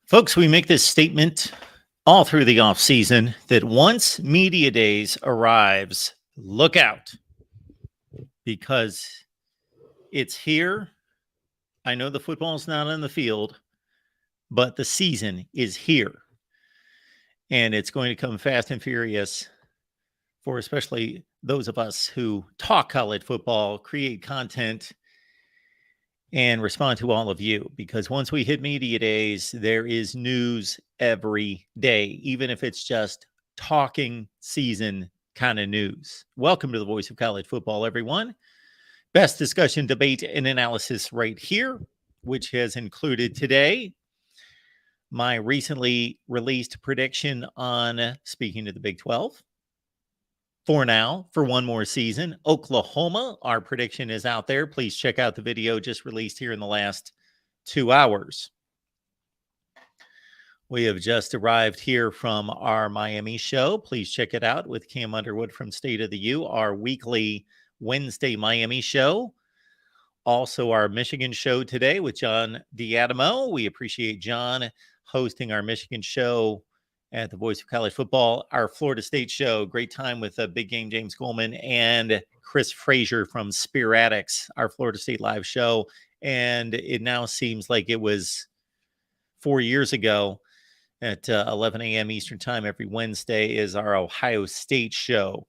Folks, we make this statement all through the off season that once media days arrives, look out because it's here. I know the football's not on the field, but the season is here and it's going to come fast and furious for especially those of us who talk college football, create content, and respond to all of you, because once we hit media days, there is news every day, even if it's just talking season kind of news. Welcome to the Voice of College Football, everyone. Best discussion, debate, and analysis right here, which has included today my recently released prediction on, speaking to the Big 12, for now, for one more season. Oklahoma, our prediction is out there. Please check out the video just released here in the last 2 hours. We have just arrived here from our Miami show. Please check it out with Cam Underwood from State of the U, our weekly Wednesday Miami show. Also, our Michigan show today with John D'Adamo. We appreciate John hosting our Michigan show at the Voice of College Football. Our Florida State show, great time with Big Game James Coleman and Chris Frazier from Spear Addicts, our Florida State live show. And it now seems like it was 4 years ago at 11 a.m. Eastern time every Wednesday is our Ohio State show.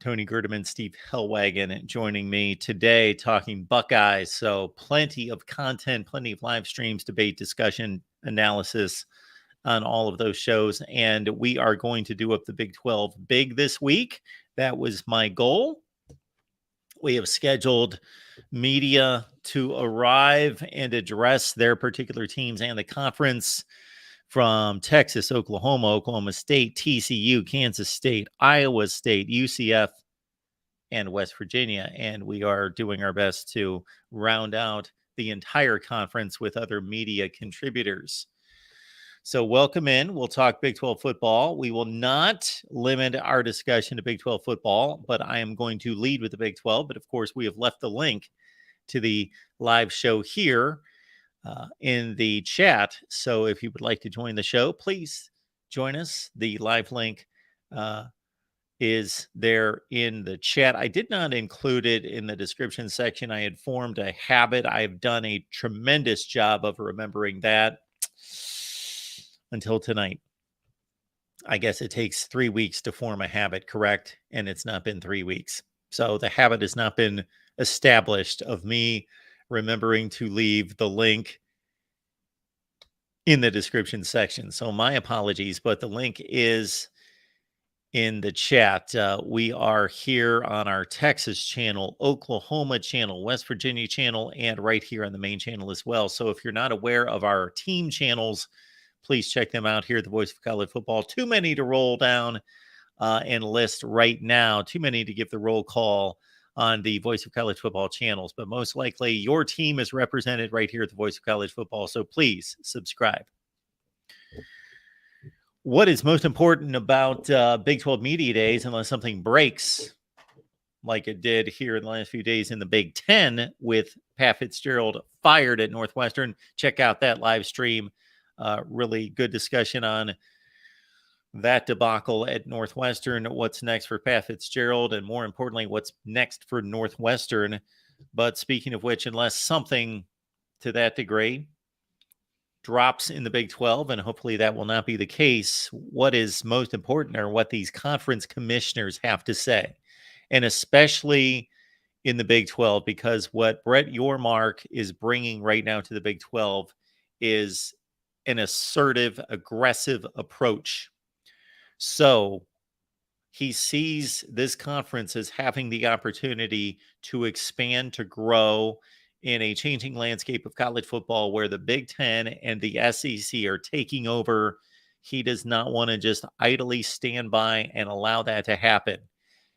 Tony Gerdeman, Steve Hellwagon joining me today talking Buckeyes. So plenty of content, plenty of live streams, debate, discussion, analysis on all of those shows. And we are going to do up the Big 12 big this week. That was my goal. We have scheduled media to arrive and address their particular teams and the conference from Texas, Oklahoma, Oklahoma State, TCU, Kansas State, Iowa State, UCF, and West Virginia. And we are doing our best to round out the entire conference with other media contributors. So welcome in. We'll talk Big 12 football. We will not limit our discussion to Big 12 football, but I am going to lead with the Big 12. But of course, we have left the link to the live show here in the chat. So if you would like to join the show, please join us. The live link is there in the chat. I did not include it in the description section. I had formed a habit. I've done a tremendous job of remembering that until tonight. I guess it takes 3 weeks to form a habit, correct? And it's not been 3 weeks. So the habit has not been established of me remembering to leave the link in the description section. So my apologies, but the link is in the chat. We are here on our Texas channel, Oklahoma channel, West Virginia channel, and right here on the main channel as well. So if you're not aware of our team channels, please check them out here at the Voice of College Football. Too many to roll down and list right now. Too many to give the roll call on the Voice of College Football channels. But most likely your team is represented right here at the Voice of College Football. So please subscribe. What is most important about Big 12 Media Days, unless something breaks like it did here in the last few days in the Big 10 with Pat Fitzgerald fired at Northwestern? Check out that live stream. Really good discussion on that debacle at Northwestern, what's next for Pat Fitzgerald, and more importantly, what's next for Northwestern. But speaking of which, unless something to that degree drops in the Big 12, and hopefully that will not be the case, what is most important are what these conference commissioners have to say, and especially in the Big 12, because what Brett YORMARK is bringing right now to the Big 12 is an assertive, aggressive approach. So he sees this conference as having the opportunity to expand, to grow in a changing landscape of college football where the Big Ten and the SEC are taking over. He does not want to just idly stand by and allow that to happen.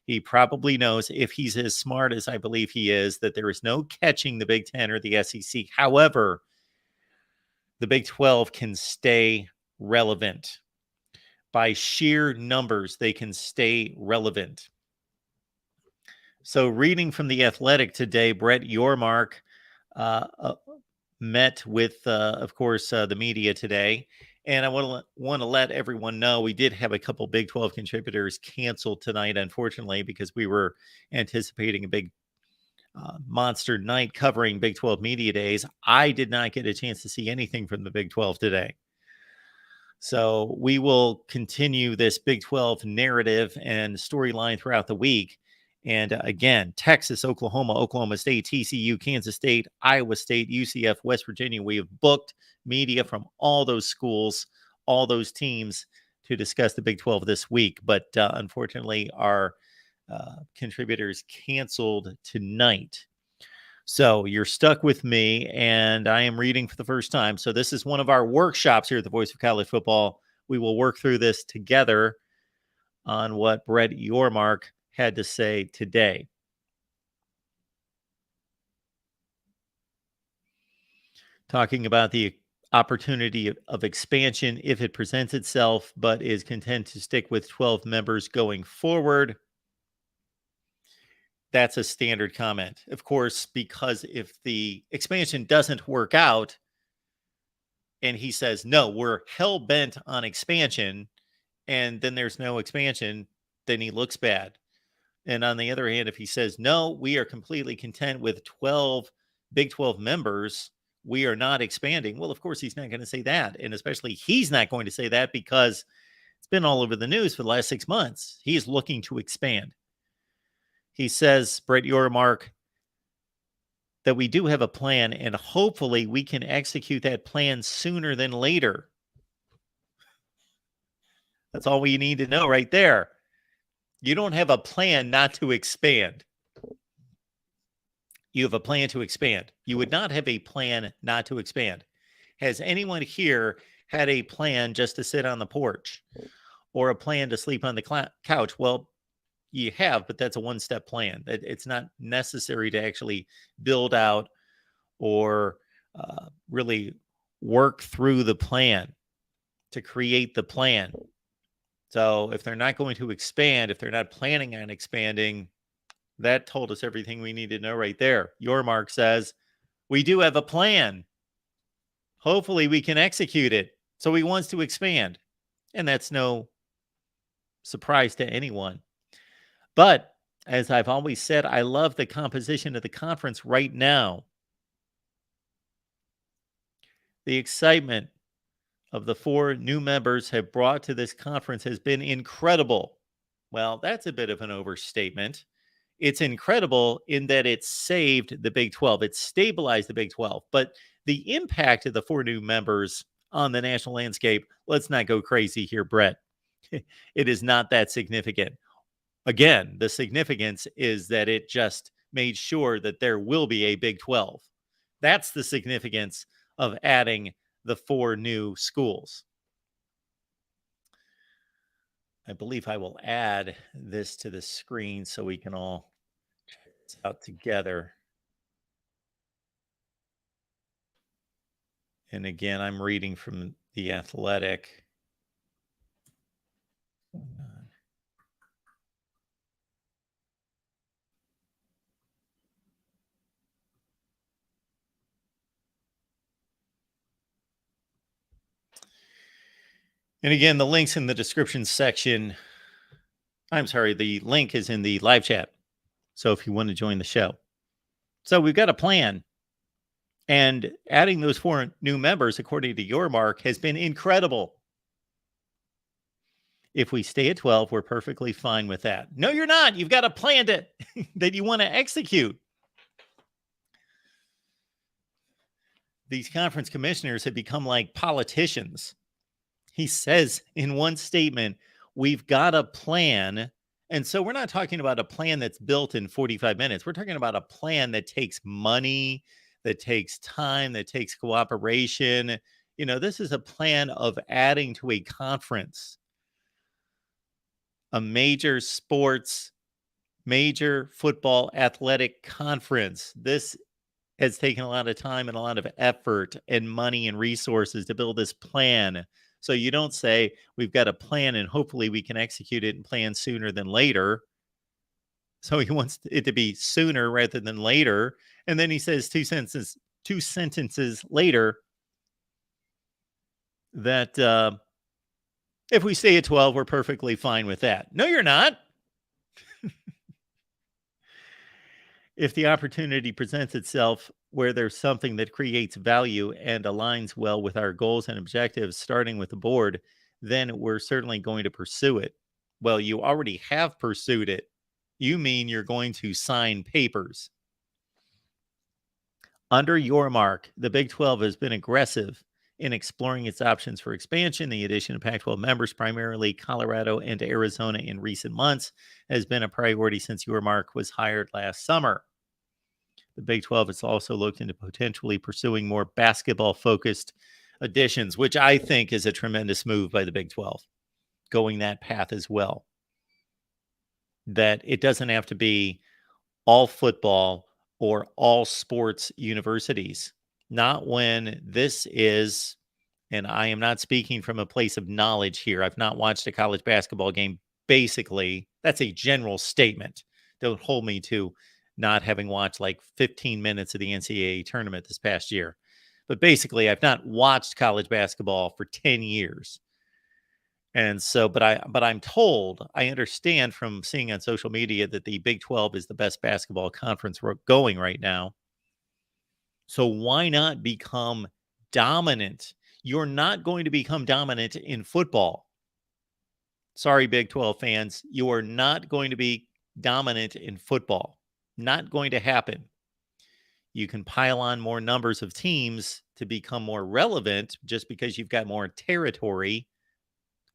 He probably knows, if he's as smart as I believe he is, that there is no catching the Big Ten or the SEC. However, the Big 12 can stay relevant. By sheer numbers, they can stay relevant. So reading from The Athletic today, Brett YORMARK met with, of course, the media today. And I want to let everyone know we did have a couple Big 12 contributors canceled tonight, unfortunately, because we were anticipating a big monster night covering Big 12 media days. I did not get a chance to see anything from the Big 12 today. So we will continue this Big 12 narrative and storyline throughout the week. And again, Texas, Oklahoma, Oklahoma State, TCU, Kansas State, Iowa State, UCF, West Virginia. We have booked media from all those schools, all those teams to discuss the Big 12 this week. But unfortunately, our contributors canceled tonight. So you're stuck with me, and I am reading for the first time. So this is one of our workshops here at the Voice of College Football. We will work through this together on what Brett YORMARK had to say today. Talking about the opportunity of expansion if it presents itself, but is content to stick with 12 members going forward. That's a standard comment, of course, because if the expansion doesn't work out and he says, no, we're hell bent on expansion, and then there's no expansion, then he looks bad. And on the other hand, if he says, no, we are completely content with 12 Big 12 members, we are not expanding. Well, of course, he's not going to say that. And especially he's not going to say that because it's been all over the news for the last 6 months. He is looking to expand. He says, Brett YORMARK, that we do have a plan, and hopefully we can execute that plan sooner than later. That's all we need to know right there. You don't have a plan not to expand. You have a plan to expand. You would not have a plan not to expand. Has anyone here had a plan just to sit on the porch or a plan to sleep on the couch? Well, you have, but that's a one-step plan. It's not necessary to actually build out or really work through the plan to create the plan. So if they're not going to expand, if they're not planning on expanding, that told us everything we need to know right there. YORMARK says, we do have a plan. Hopefully we can execute it. So he wants to expand. And that's no surprise to anyone. But as I've always said, I love the composition of the conference right now. The excitement of the 4 new members have brought to this conference has been incredible. Well, that's a bit of an overstatement. It's incredible in that it saved the Big 12. It stabilized the Big 12. But the impact of the 4 new members on the national landscape, let's not go crazy here, Brett. It is not that significant. Again, the significance is that it just made sure that there will be a Big 12. That's the significance of adding the 4 new schools. I believe I will add this to the screen so we can all check this out together. And again, I'm reading from The Athletic. And again, the link's in the description section. I'm sorry, the link is in the live chat. So if you want to join the show. So we've got a plan. And adding those 4 new members, according to YORMARK, has been incredible. If we stay at 12, we're perfectly fine with that. No, you're not. You've got a plan that you want to execute. These conference commissioners have become like politicians. He says in one statement, we've got a plan. And so we're not talking about a plan that's built in 45 minutes. We're talking about a plan that takes money, that takes time, that takes cooperation. You know, this is a plan of adding to a conference, a major sports, major football athletic conference. This has taken a lot of time and a lot of effort and money and resources to build this plan. So you don't say we've got a plan and hopefully we can execute it and plan sooner than later. So he wants it to be sooner rather than later. And then he says 2 sentences 2 sentences later that if we stay at 12, we're perfectly fine with that. No, you're not. If the opportunity presents itself where there's something that creates value and aligns well with our goals and objectives, starting with the board, then we're certainly going to pursue it. Well, you already have pursued it. You mean you're going to sign papers. Under YORMARK, the Big 12 has been aggressive in exploring its options for expansion. The addition of Pac 12 members, primarily Colorado and Arizona, in recent months has been a priority since YORMARK was hired last summer. The Big 12 has also looked into potentially pursuing more basketball-focused additions, which I think is a tremendous move by the Big 12, going that path as well. That it doesn't have to be all football or all sports universities. Not when this is, and I am not speaking from a place of knowledge here. I've not watched a college basketball game. Basically, that's a general statement. Don't hold me to not having watched like 15 minutes of the NCAA tournament this past year. But basically, I've not watched college basketball for 10 years. And so, but I'm told, I understand from seeing on social media that the Big 12 is the best basketball conference going right now. So why not become dominant? You're not going to become dominant in football. Sorry, Big 12 fans, you are not going to be dominant in football. Not going to happen. You can pile on more numbers of teams to become more relevant just because you've got more territory.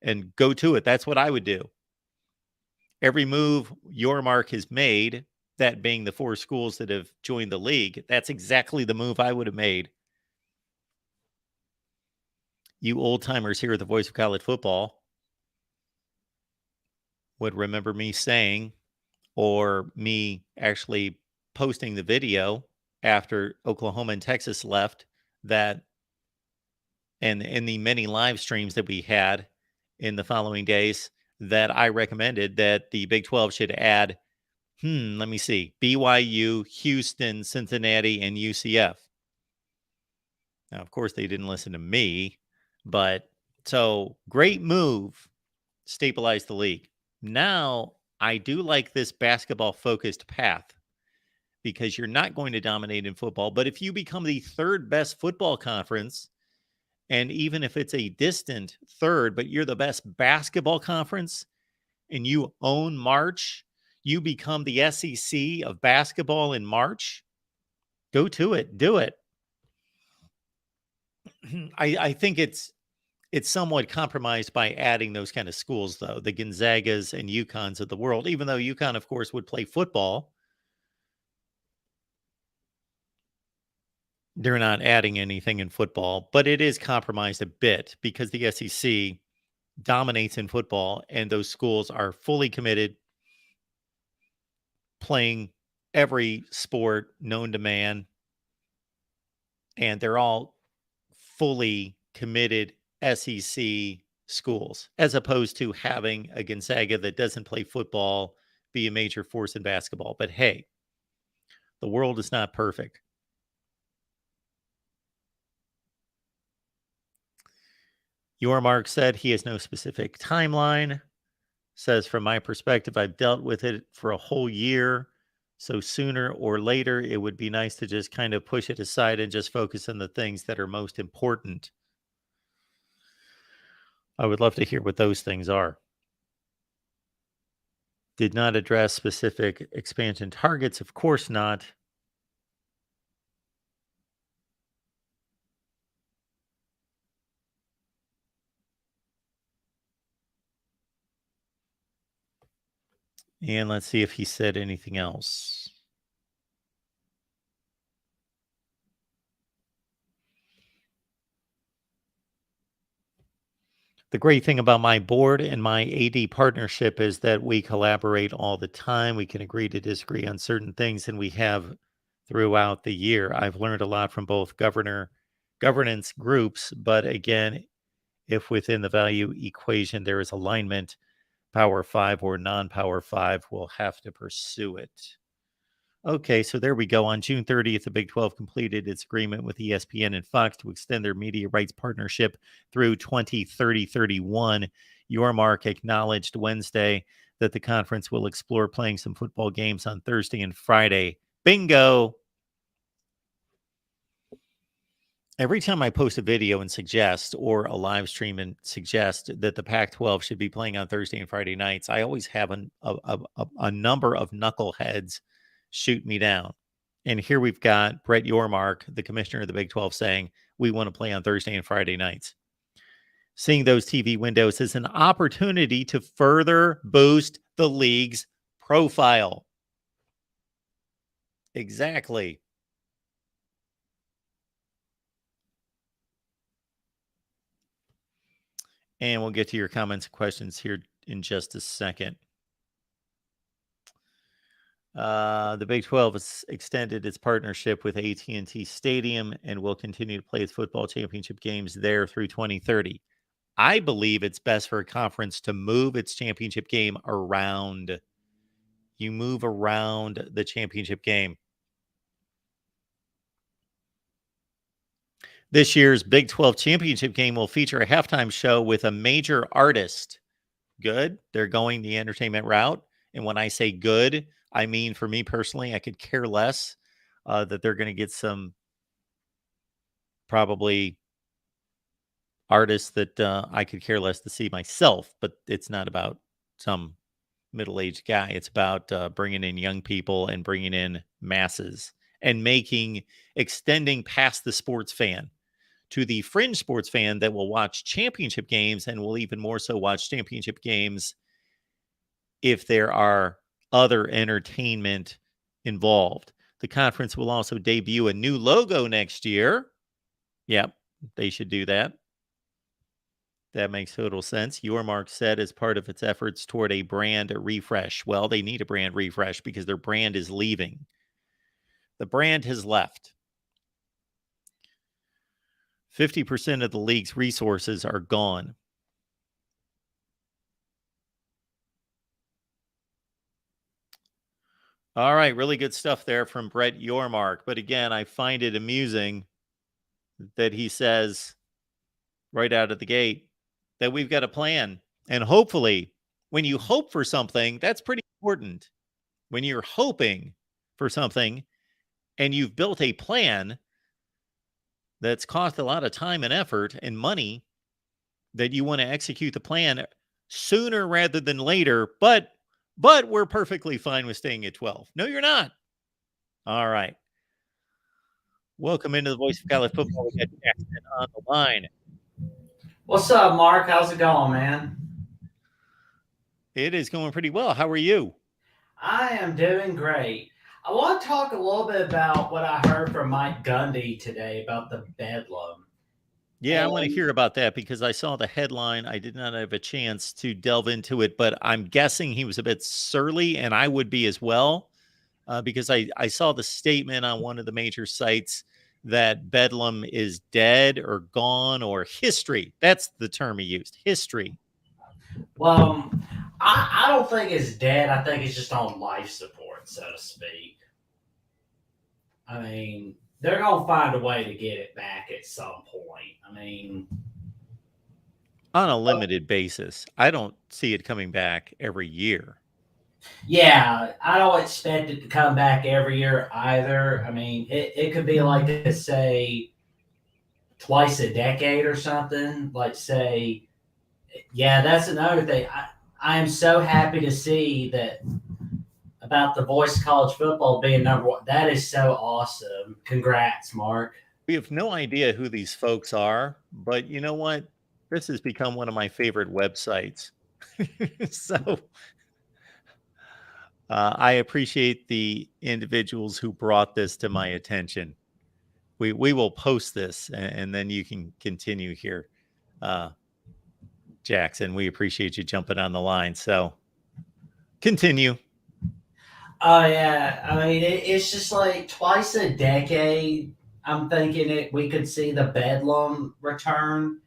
And go to it. That's what I would do. Every move YORMARK has made, that being the 4 schools that have joined the league, that's exactly the move I would have made. You old timers here at the Voice of College Football would remember me saying, or me actually posting the video after Oklahoma and Texas left, that, and in the many live streams that we had in the following days, that I recommended that the Big 12 should add, let me see, BYU, Houston, Cincinnati, and UCF. Now, of course, they didn't listen to me, but so great move, stabilize the league. Now, I do like this basketball-focused path because you're not going to dominate in football, but if you become the 3rd best football conference, and even if it's a distant 3rd, but you're the best basketball conference and you own March, you become the SEC of basketball in March, go to it. Do it. I think it's somewhat compromised by adding those kind of schools, though, the Gonzagas and UConns of the world, even though UConn, of course, would play football. They're not adding anything in football, but it is compromised a bit because the SEC dominates in football and those schools are fully committed, playing every sport known to man, and they're all fully committed SEC schools, as opposed to having a Gonzaga that doesn't play football be a major force in basketball. But hey, the world is not perfect. YORMARK said he has no specific timeline. Says, from my perspective, I've dealt with it for a whole year. So sooner or later, it would be nice to just kind of push it aside and just focus on the things that are most important. I would love to hear what those things are. Did not address specific expansion targets. Of course not. And let's see if he said anything else. The great thing about my board and my AD partnership is that we collaborate all the time. We can agree to disagree on certain things, and we have throughout the year. I've learned a lot from both governance groups, but again, if within the value equation there is alignment, Power 5 or non-Power 5 will have to pursue it. Okay, so there we go. On June 30th, the Big 12 completed its agreement with ESPN and Fox to extend their media rights partnership through 2030-31. YORMARK acknowledged Wednesday that the conference will explore playing some football games on Thursday and Friday. Bingo! Every time I post a video and suggest, or a live stream and suggest that the Pac 12 should be playing on Thursday and Friday nights, I always have a number of knuckleheads shoot me down. And here we've got Brett Yormark, the commissioner of the Big 12, saying we want to play on Thursday and Friday nights. Seeing those TV windows is an opportunity to further boost the league's profile. Exactly. And we'll get to your comments and questions here in just a second. The Big 12 has extended its partnership with AT&T Stadium and will continue to play its football championship games there through 2030. I believe it's best for a conference to move its championship game around. You move around the championship game. This year's Big 12 championship game will feature a halftime show with a major artist. Good. They're going the entertainment route. And when I say good, I mean, for me personally, I could care less that they're going to get some probably artists that I could care less to see myself, but it's not about some middle-aged guy. It's about bringing in young people and bringing in masses and extending past the sports fan to the fringe sports fan that will watch championship games and will even more so watch championship games if there are other entertainment involved. The conference will also debut a new logo next year. Yep, they should do that. That makes total sense. YORMARK said as part of its efforts toward a brand refresh. Well, they need a brand refresh because their brand is leaving. The brand has left. 50% of the league's resources are gone. All right, really good stuff there from Brett Yormark. But again, I find it amusing that he says right out of the gate that we've got a plan. And hopefully, when you hope for something, that's pretty important. When you're hoping for something and you've built a plan that's cost a lot of time and effort and money, that you want to execute the plan sooner rather than later, but we're perfectly fine with staying at 12. No, you're not. All right. Welcome into the Voice of College Football. We got Jackson on the line. What's up, Mark? How's it going, man? It is going pretty well. How are you? I am doing great. I want to talk a little bit about what I heard from Mike Gundy today about the Bedlam. Yeah, I want to And hear about that because I saw the headline. I did not have a chance to delve into it, but I'm guessing he was a bit surly, and I would be as well, because I saw the statement on one of the major sites that Bedlam is dead or gone or history. That's the term he used, history. well, I don't think it's dead. I think it's just on life support, so to speak. I mean, they're gonna find a way to get it back at some point. I mean, On a limited basis. I don't see it coming back every year. yeah, I don't expect it to come back every year either. I mean, it could be like, say, twice a decade or something. Like, say, yeah, that's another thing. I am so happy to see that about the voice of college football being number one. That is so awesome. Congrats, Mark. We have no idea who these folks are, but you know what? This has become one of my favorite websites. So I appreciate the individuals who brought this to my attention. We will post this and then you can continue here. Jackson, we appreciate you jumping on the line. So continue. Oh yeah, I mean it's just like twice a decade. I'm thinking we could see the Bedlam return,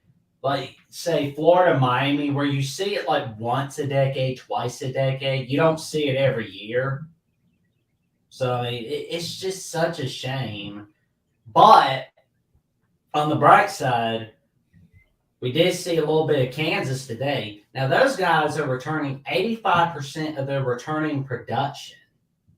like say Florida, Miami, where you see it like once a decade, twice a decade. You don't see it every year. So I mean, it's just such a shame. But on the bright side, we did see a little bit of Kansas today. Now those guys are returning 85% of their returning production.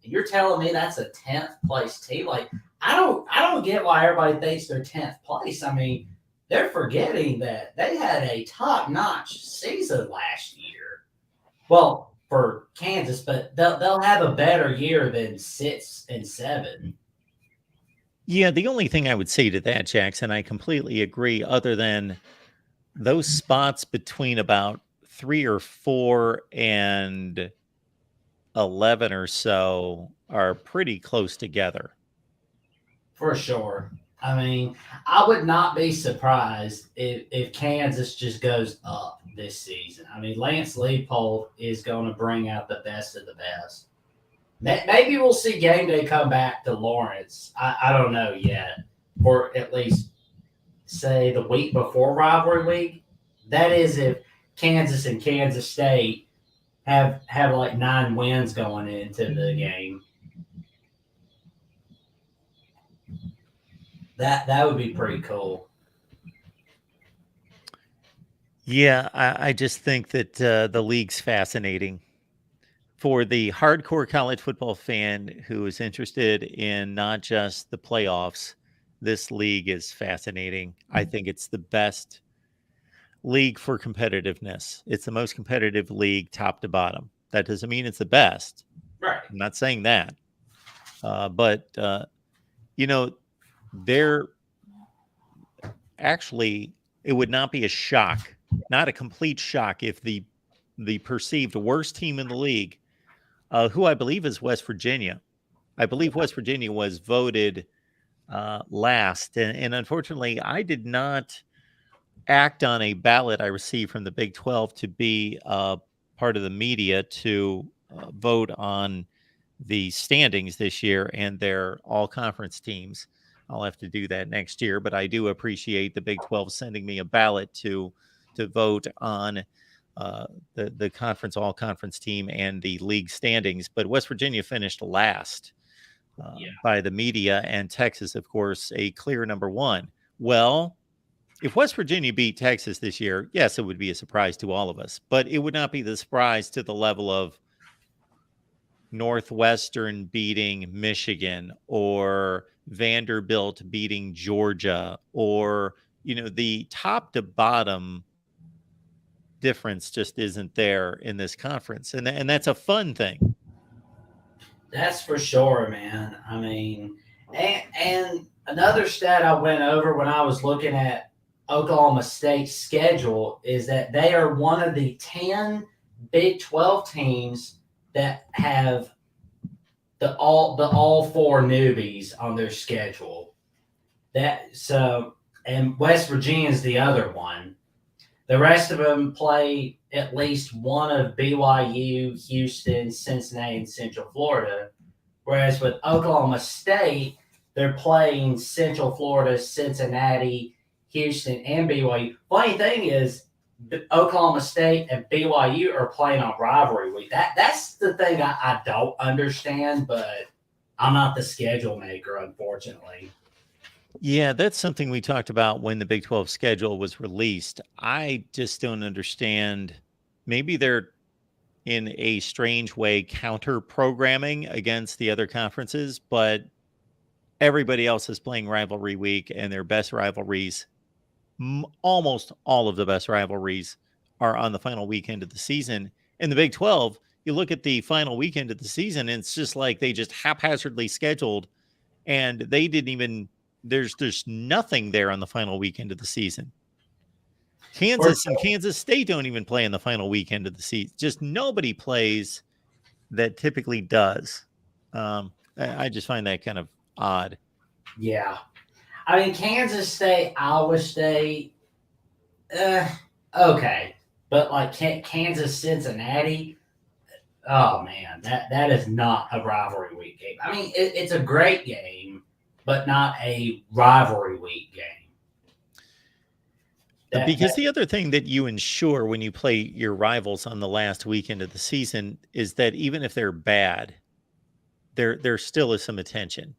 You're telling me that's a 10th place team? Like I don't get why everybody thinks they're 10th place. I mean, they're forgetting that they had a top-notch season last year. Well, for Kansas, but they'll have a better year than 6 and 7. Yeah, the only thing I would say to that, Jackson, I completely agree, other than those spots between about 3 or 4 and 11 or so are pretty close together. For sure. I mean, I would not be surprised if Kansas just goes up this season. I mean, Lance Leopold is going to bring out the best of the best. Maybe we'll see game day come back to Lawrence. I don't know yet. Or at least say the week before rivalry week. That is if Kansas and Kansas State have like 9 wins going into the game. That would be pretty cool. Yeah, I just think that the league's fascinating. For the hardcore college football fan who is interested in not just the playoffs, this league is fascinating. I think it's the best league for competitiveness. It's the most competitive league top to bottom. That doesn't mean it's the best. Right. I'm not saying that. But, you know, there actually, it would not be a shock, not a complete shock, if the perceived worst team in the league, who I believe is West Virginia. I believe West Virginia was voted last. And unfortunately, I did not act on a ballot I received from the Big 12 to be part of the media to vote on the standings this year and their all conference teams. I'll have to do that next year, but I do appreciate the Big 12 sending me a ballot to vote on the conference all conference team and the league standings. But West Virginia finished last by the media, and Texas, of course, a clear number one. Well, if West Virginia beat Texas this year, yes, it would be a surprise to all of us, but it would not be the surprise to the level of Northwestern beating Michigan or Vanderbilt beating Georgia, or, the top to bottom difference just isn't there in this conference. And that's a fun thing. That's for sure, man. I mean, and another stat I went over when I was looking at Oklahoma State's schedule is that they are one of the 10 Big 12 teams that have the all four newbies on their schedule. And West Virginia is the other one. The rest of them play at least one of BYU, Houston, Cincinnati, and Central Florida. Whereas with Oklahoma State, they're playing Central Florida, Cincinnati, Houston, and BYU. Funny thing is, Oklahoma State and BYU are playing on rivalry week. That's the thing I don't understand, but I'm not the schedule maker, unfortunately. Yeah, that's something we talked about when the Big 12 schedule was released. I just don't understand. Maybe they're in a strange way counter programming against the other conferences, but everybody else is playing rivalry week, and their best rivalries, almost all of the best rivalries, are on the final weekend of the season. In the Big 12, you look at the final weekend of the season, and it's just like they just haphazardly scheduled, and they didn't even, there's nothing there on the final weekend of the season. Kansas and Kansas State don't even play in the final weekend of the season. Just nobody plays that typically does. I just find that kind of odd. Yeah. I mean, Kansas State, Iowa State, okay. But like Kansas, Cincinnati, oh man, that is not a rivalry week game. I mean, it's a great game, but not a rivalry week game. Because the other thing that you ensure when you play your rivals on the last weekend of the season is that even if they're bad, there still is some attention.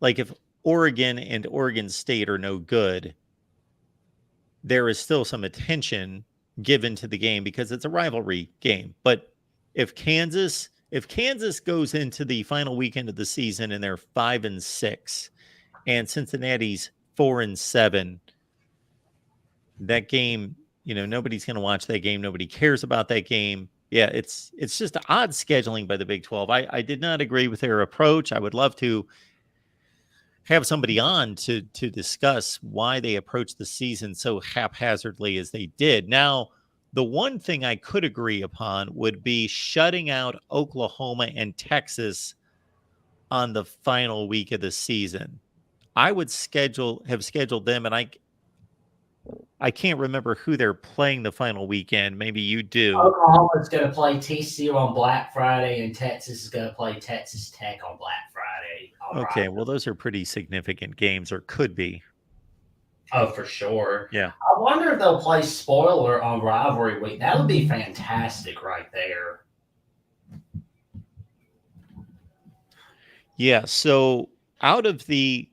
Like if Oregon and Oregon State are no good, there is still some attention given to the game because it's a rivalry game. But if Kansas goes into the final weekend of the season and they're 5-6 and Cincinnati's 4-7, that game, nobody's going to watch that game. Nobody cares about that game. Yeah, it's just odd scheduling by the Big 12. I did not agree with their approach. I would love to have somebody on to discuss why they approached the season so haphazardly as they did. Now, the one thing I could agree upon would be shutting out Oklahoma and Texas on the final week of the season. I would have scheduled them, and I can't remember who they're playing the final weekend. Maybe you do. Oklahoma's going to play TCU on Black Friday, and Texas is going to play Texas Tech on Black Friday. Okay, well, those are pretty significant games, or could be. Oh, for sure. Yeah. I wonder if they'll play spoiler on rivalry week. That would be fantastic right there. Yeah, so out of the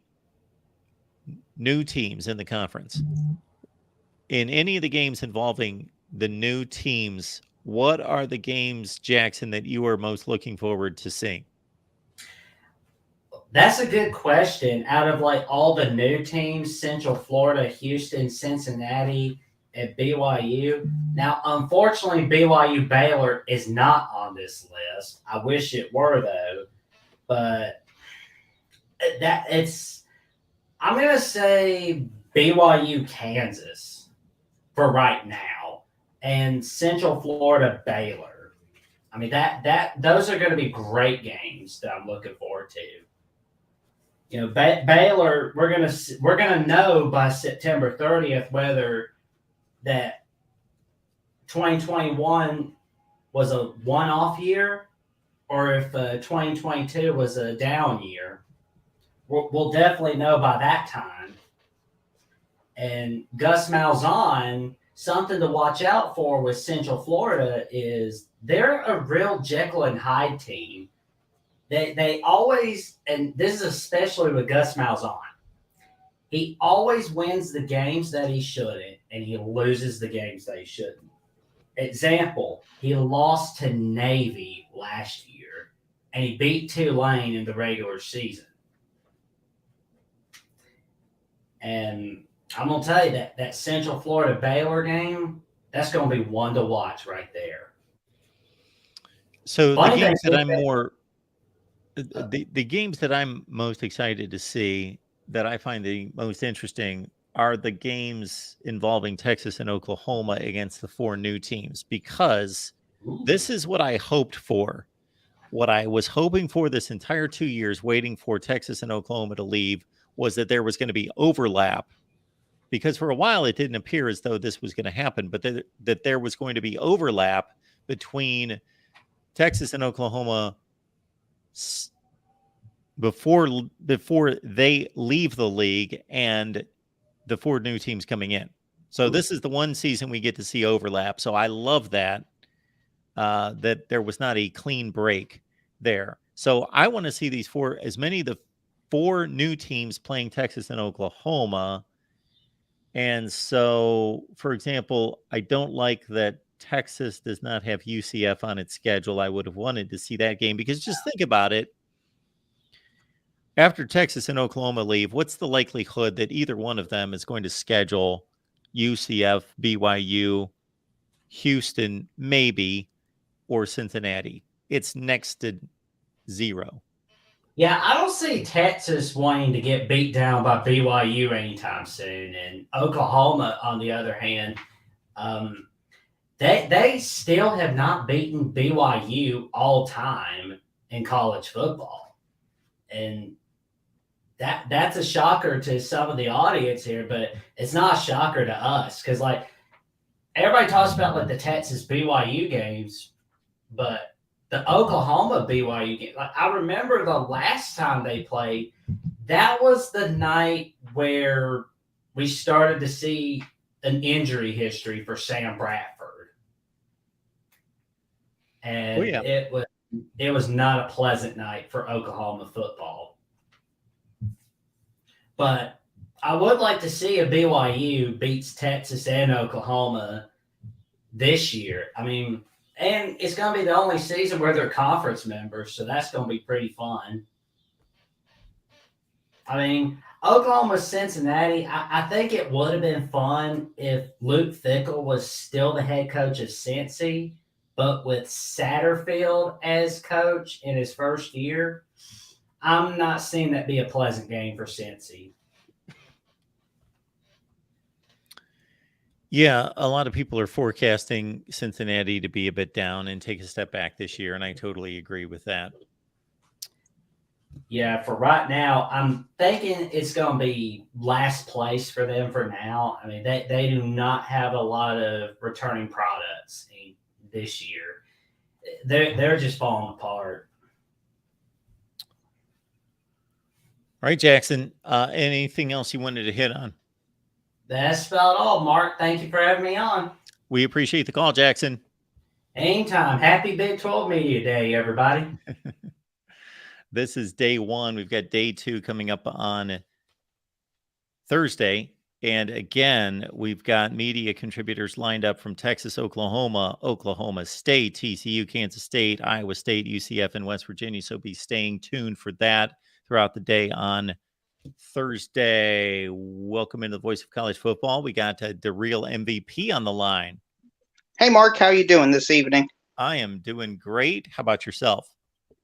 new teams in the conference, in any of the games involving the new teams, what are the games, Jackson, that you are most looking forward to seeing? That's a good question. Out of like all the new teams, Central Florida, Houston, Cincinnati, and BYU. Now, unfortunately, BYU Baylor is not on this list. I wish it were though, but I'm going to say BYU Kansas for right now, and Central Florida Baylor. I mean those are going to be great games that I'm looking forward to. Baylor, we're gonna know by September 30th whether that 2021 was a one-off year or if 2022 was a down year. We'll definitely know by that time. And Gus Malzahn, something to watch out for with Central Florida is they're a real Jekyll and Hyde team. They always, and this is especially with Gus Malzahn, he always wins the games that he shouldn't, and he loses the games that he shouldn't. Example, he lost to Navy last year, and he beat Tulane in the regular season. And I'm going to tell you that Central Florida Baylor game, that's going to be one to watch right there. So the games that I'm the games that I'm most excited to see, that I find the most interesting, are the games involving Texas and Oklahoma against the four new teams, because this is what I hoped for. What I was hoping for this entire 2 years, waiting for Texas and Oklahoma to leave, was that there was going to be overlap, because for a while it didn't appear as though this was going to happen, but that there was going to be overlap between Texas and Oklahoma before they leave the league and the four new teams coming in. So this is the one season we get to see overlap. So I love that that there was not a clean break there. So I want to see as many of the four new teams playing Texas and Oklahoma. And so, for example, I don't like that Texas does not have UCF on its schedule. I would have wanted to see that game, because just think about it. After Texas and Oklahoma leave, what's the likelihood that either one of them is going to schedule UCF, BYU, Houston, maybe, or Cincinnati? It's next to zero. Yeah, I don't see Texas wanting to get beat down by BYU anytime soon. And Oklahoma, on the other hand, they still have not beaten BYU all time in college football. And that's a shocker to some of the audience here, but it's not a shocker to us, because like everybody talks about like the Texas BYU games, but the Oklahoma BYU game, like I remember the last time they played, that was the night where we started to see an injury history for Sam Bradford. And it was not a pleasant night for Oklahoma football. But I would like to see a BYU beats Texas and Oklahoma this year. I mean, and it's going to be the only season where they're conference members, so that's going to be pretty fun. I mean, Oklahoma, Cincinnati, I think it would have been fun if Luke Fickell was still the head coach of Cincy, but with Satterfield as coach in his first year. I'm not seeing that be a pleasant game for Cincy. Yeah, a lot of people are forecasting Cincinnati to be a bit down and take a step back this year, and I totally agree with that. Yeah, for right now, I'm thinking it's going to be last place for them for now. I mean, they do not have a lot of returning products this year. They're just falling apart. All right, Jackson, anything else you wanted to hit on? That's about all, Mark. Thank you for having me on. We appreciate the call, Jackson. Anytime. Happy Big 12 Media Day, everybody. This is day one. We've got day two coming up on Thursday. And again, we've got media contributors lined up from Texas, Oklahoma, Oklahoma State, TCU, Kansas State, Iowa State, UCF, and West Virginia. So be staying tuned for that throughout the day on Thursday. Welcome into the Voice of College Football. We got the real MVP on the line. Hey, Mark, how you doing this evening? I am doing great. How about yourself?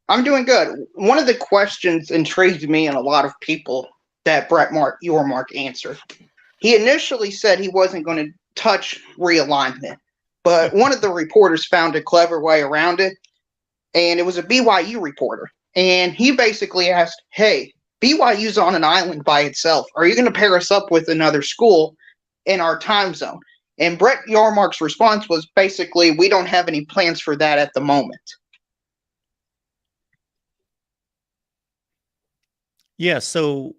I'm doing good. One of the questions intrigued me and a lot of people that YORMARK answered. He initially said he wasn't going to touch realignment, but one of the reporters found a clever way around it, and it was a BYU reporter. And he basically asked, hey, BYU's on an island by itself. Are you going to pair us up with another school in our time zone? And Brett Yormark's response was basically, we don't have any plans for that at the moment. Yeah, so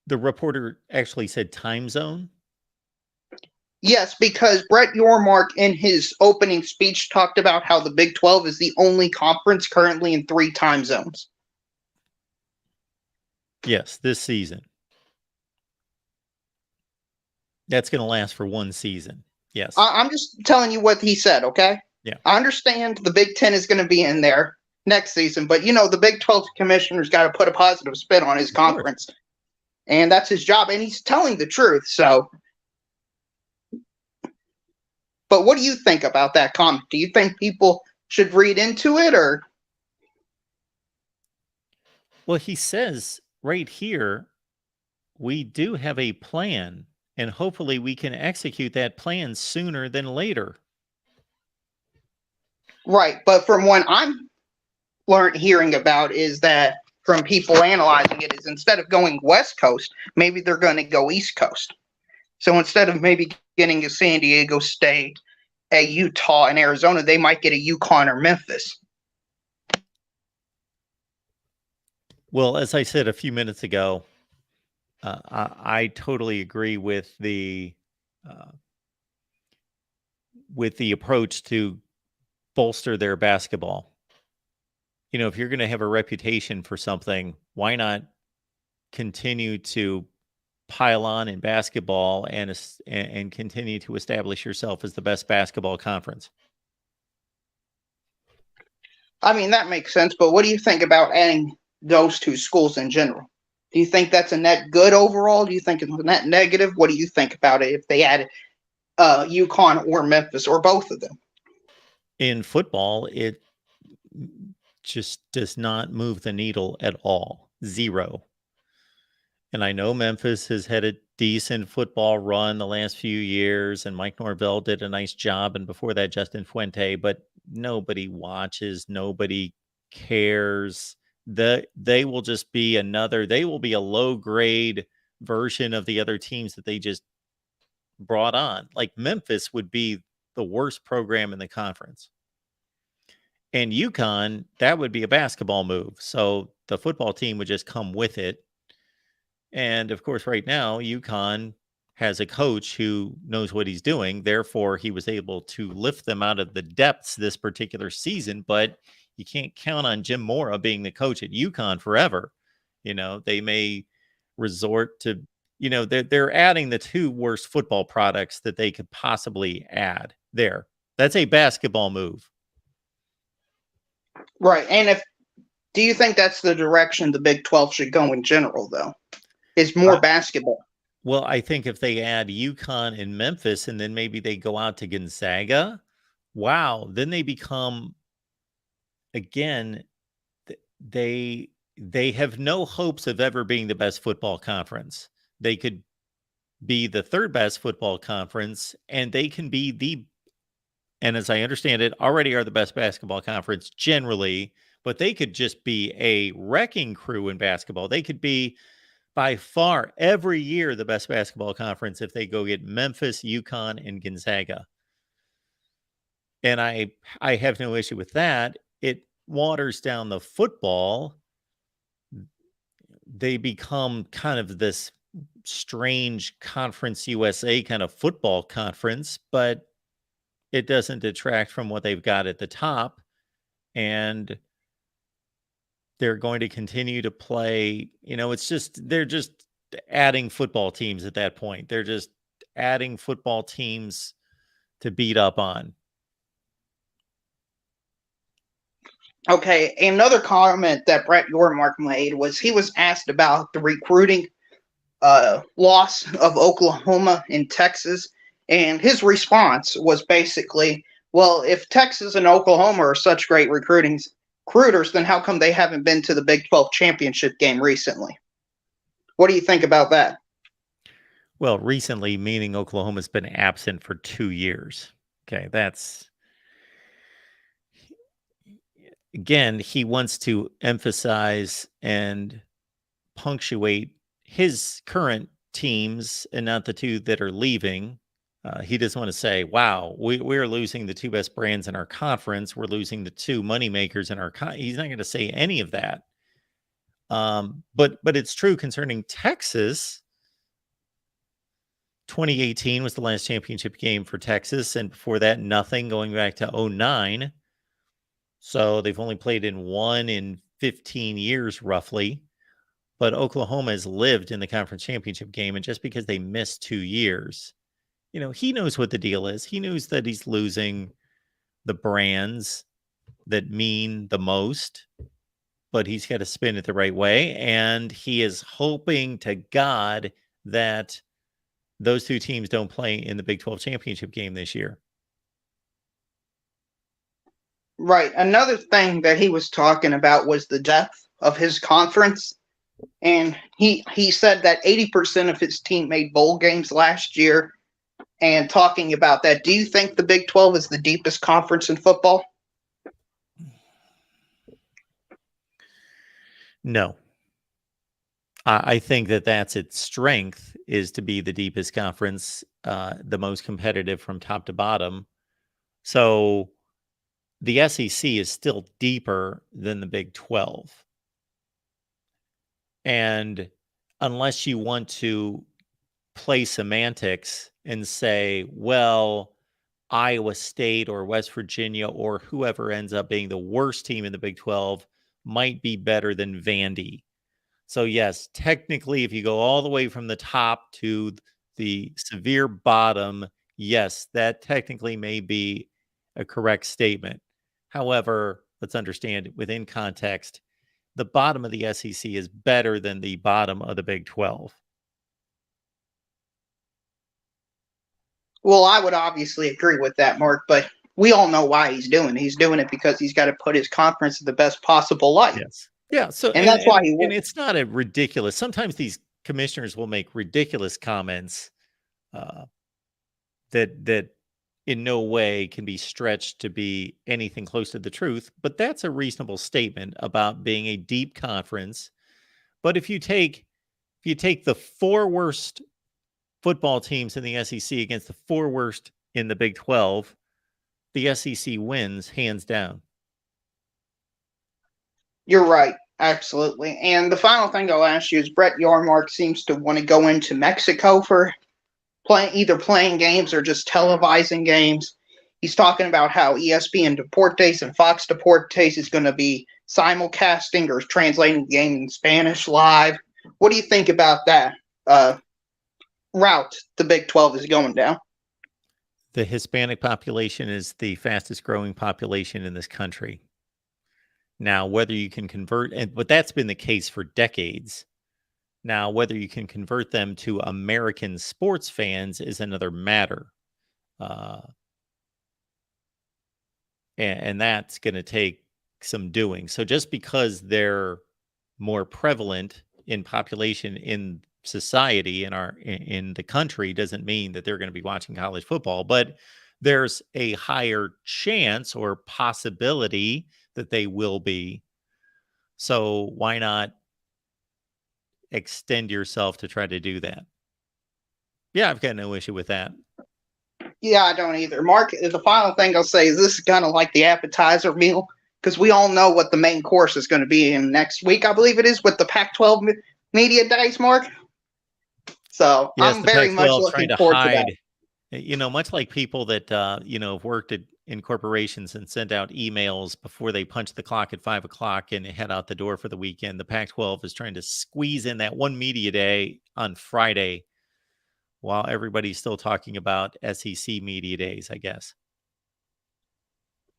the reporter actually said time zone? Yes, because Brett Yormark in his opening speech talked about how the Big 12 is the only conference currently in 3 time zones. Yes, this season. That's going to last for one season. Yes. I'm just telling you what he said, okay? Yeah. I understand the Big 10 is going to be in there next season, but, the Big 12 commissioner's got to put a positive spin on his conference. And that's his job, and he's telling the truth, so. But what do you think about that comment? Do you think people should read into it, or? Well, he says right here, we do have a plan, and hopefully we can execute that plan sooner than later. Right, but from what I'm hearing about is that from people analyzing it is instead of going West Coast, maybe they're going to go East Coast. So instead of maybe getting a San Diego State, a Utah, and Arizona, they might get a UConn or Memphis. Well, as I said a few minutes ago, I totally agree with the approach to bolster their basketball. If you're going to have a reputation for something, why not continue to pile on in basketball and continue to establish yourself as the best basketball conference? I mean, that makes sense, but what do you think about adding those 2 schools in general? Do you think that's a net good overall? Do you think it's a net negative? What do you think about it if they added UConn or Memphis or both of them? In football, it just does not move the needle at all. Zero. And I know Memphis has had a decent football run the last few years, and Mike Norvell did a nice job, and before that, Justin Fuente, but nobody watches, nobody cares. They will just be they will be a low-grade version of the other teams that they just brought on. Like Memphis would be the worst program in the conference. And UConn, that would be a basketball move. So the football team would just come with it. And of course, right now, UConn has a coach who knows what he's doing. Therefore, he was able to lift them out of the depths this particular season. But You can't count on Jim Mora being the coach at UConn forever. They may resort to, they're adding the two worst football products that they could possibly add there. That's a basketball move. Right. And do you think that's the direction the Big 12 should go in general, though? Is more basketball? Well, I think if they add UConn and Memphis and then maybe they go out to Gonzaga, wow, then they become, again, they have no hopes of ever being the best football conference. They could be the third best football conference, and they can be and as I understand it, already are the best basketball conference generally, but they could just be a wrecking crew in basketball. They could be by far every year the best basketball conference if they go get Memphis, UConn, and Gonzaga. And I have no issue with that. It waters down the football. They become kind of this strange Conference USA kind of football conference, but it doesn't detract from what they've got at the top. And they're going to continue to play. They're just adding football teams at that point. They're just adding football teams to beat up on. Okay, another comment that Brett Yormark made was he was asked about the recruiting loss of Oklahoma and Texas, and his response was basically, well, if Texas and Oklahoma are such great recruiters, then how come they haven't been to the Big 12 championship game recently? What do you think about that? Well, recently, meaning Oklahoma's been absent for 2 years. Okay, that's... Again, he wants to emphasize and punctuate his current teams and not the two that are leaving. He doesn't want to say, wow, we're losing the two best brands in our conference. We're losing the two moneymakers in our he's not going to say any of that. But it's true concerning Texas. 2018 was the last championship game for Texas. And before that, nothing, going back to 2009. So they've only played in one in 15 years, roughly. But Oklahoma has lived in the conference championship game. And just because they missed 2 years, he knows what the deal is. He knows that he's losing the brands that mean the most, but he's got to spin it the right way. And he is hoping to God that those two teams don't play in the Big 12 championship game this year. Right. Another thing that he was talking about was the depth of his conference. And he said that 80% of his team made bowl games last year. And talking about that, do you think the Big 12 is the deepest conference in football? No. I think that that's its strength, is to be the deepest conference, the most competitive from top to bottom. So the SEC is still deeper than the Big 12. And unless you want to play semantics and say, well, Iowa State or West Virginia or whoever ends up being the worst team in the Big 12 might be better than Vandy. So yes, technically, if you go all the way from the top to the severe bottom, yes, that technically may be a correct statement. However, let's understand within context, the bottom of the SEC is better than the bottom of the Big 12. Well, I would obviously agree with that, Mark, but we all know why he's doing it. He's doing it because he's got to put his conference in the best possible light. Yes. Yeah. So, and that's why and it's not a ridiculous. Sometimes these commissioners will make ridiculous comments that in no way can be stretched to be anything close to the truth. But that's a reasonable statement about being a deep conference. But if you take the 4 worst football teams in the SEC against the 4 worst in the Big 12, the SEC wins hands down. You're right. Absolutely. And the final thing I'll ask you is Brett Yormark seems to want to go into Mexico for either playing games or just televising games. He's talking about how ESPN Deportes and Fox Deportes is going to be simulcasting or translating the game in Spanish live. What do you think about that route the Big 12 is going down? The Hispanic population is the fastest growing population in this country. Now, whether you can convert, but that's been the case for decades. Now, whether you can convert them to American sports fans is another matter. And that's going to take some doing. So just because they're more prevalent in population in society in the country doesn't mean that they're going to be watching college football, but there's a higher chance or possibility that they will be. So why not extend yourself to try to do that? Yeah, I've got no issue with that. Yeah, I don't either. Mark, the final thing I'll say is this is kind of like the appetizer meal, because we all know what the main course is going to be in next week, I believe it is, with the Pac-12 media days, Mark. So yes, I'm very much looking forward to that. Much like people that, have worked in corporations and send out emails before they punch the clock at 5 o'clock and head out the door for the weekend. The Pac-12 is trying to squeeze in that one media day on Friday while everybody's still talking about SEC media days, I guess.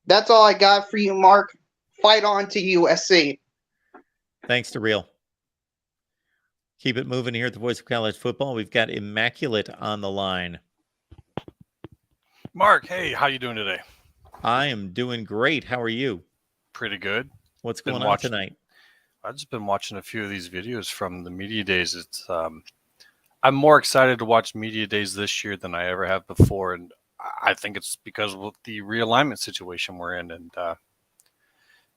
That's all I got for you, Mark. Fight on to USC. Thanks to Real. Keep it moving here at the Voice of College Football. We've got Immaculate on the line. Mark, hey, how you doing today? I am doing great. How are you? Pretty good. What's going on tonight? I've just been watching a few of these videos from the media days. It's I'm more excited to watch media days this year than I ever have before, and I think it's because of the realignment situation we're in. And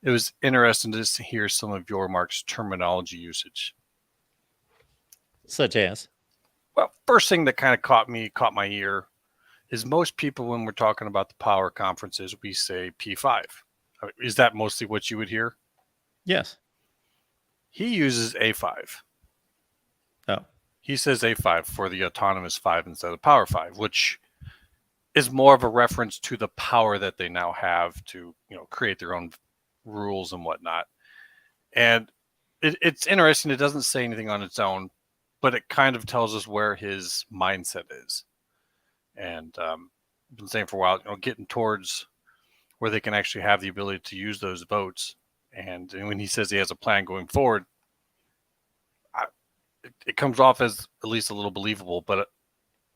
it was interesting just to hear some of YORMARK's terminology usage. Such as? Well, first thing that kind of caught my ear is most people, when we're talking about the power conferences, we say P5. Is that mostly what you would hear? Yes. He uses A5. Oh. He says A5 for the autonomous 5 instead of Power 5, which is more of a reference to the power that they now have to, create their own rules and whatnot. And it's interesting. It doesn't say anything on its own, but it kind of tells us where his mindset is. And I've been saying for a while, getting towards where they can actually have the ability to use those votes. And when he says he has a plan going forward, it comes off as at least a little believable. But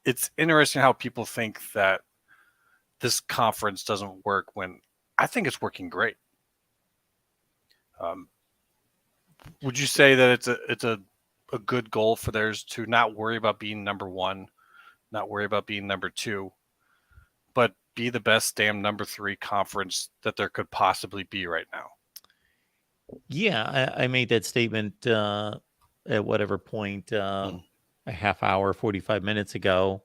it's interesting how people think that this conference doesn't work when I think it's working great. Would you say that it's a good goal for theirs to not worry about being number one, not worry about being number two, but be the best damn number 3 conference that there could possibly be right now? Yeah, I made that statement at whatever point, a half hour, 45 minutes ago,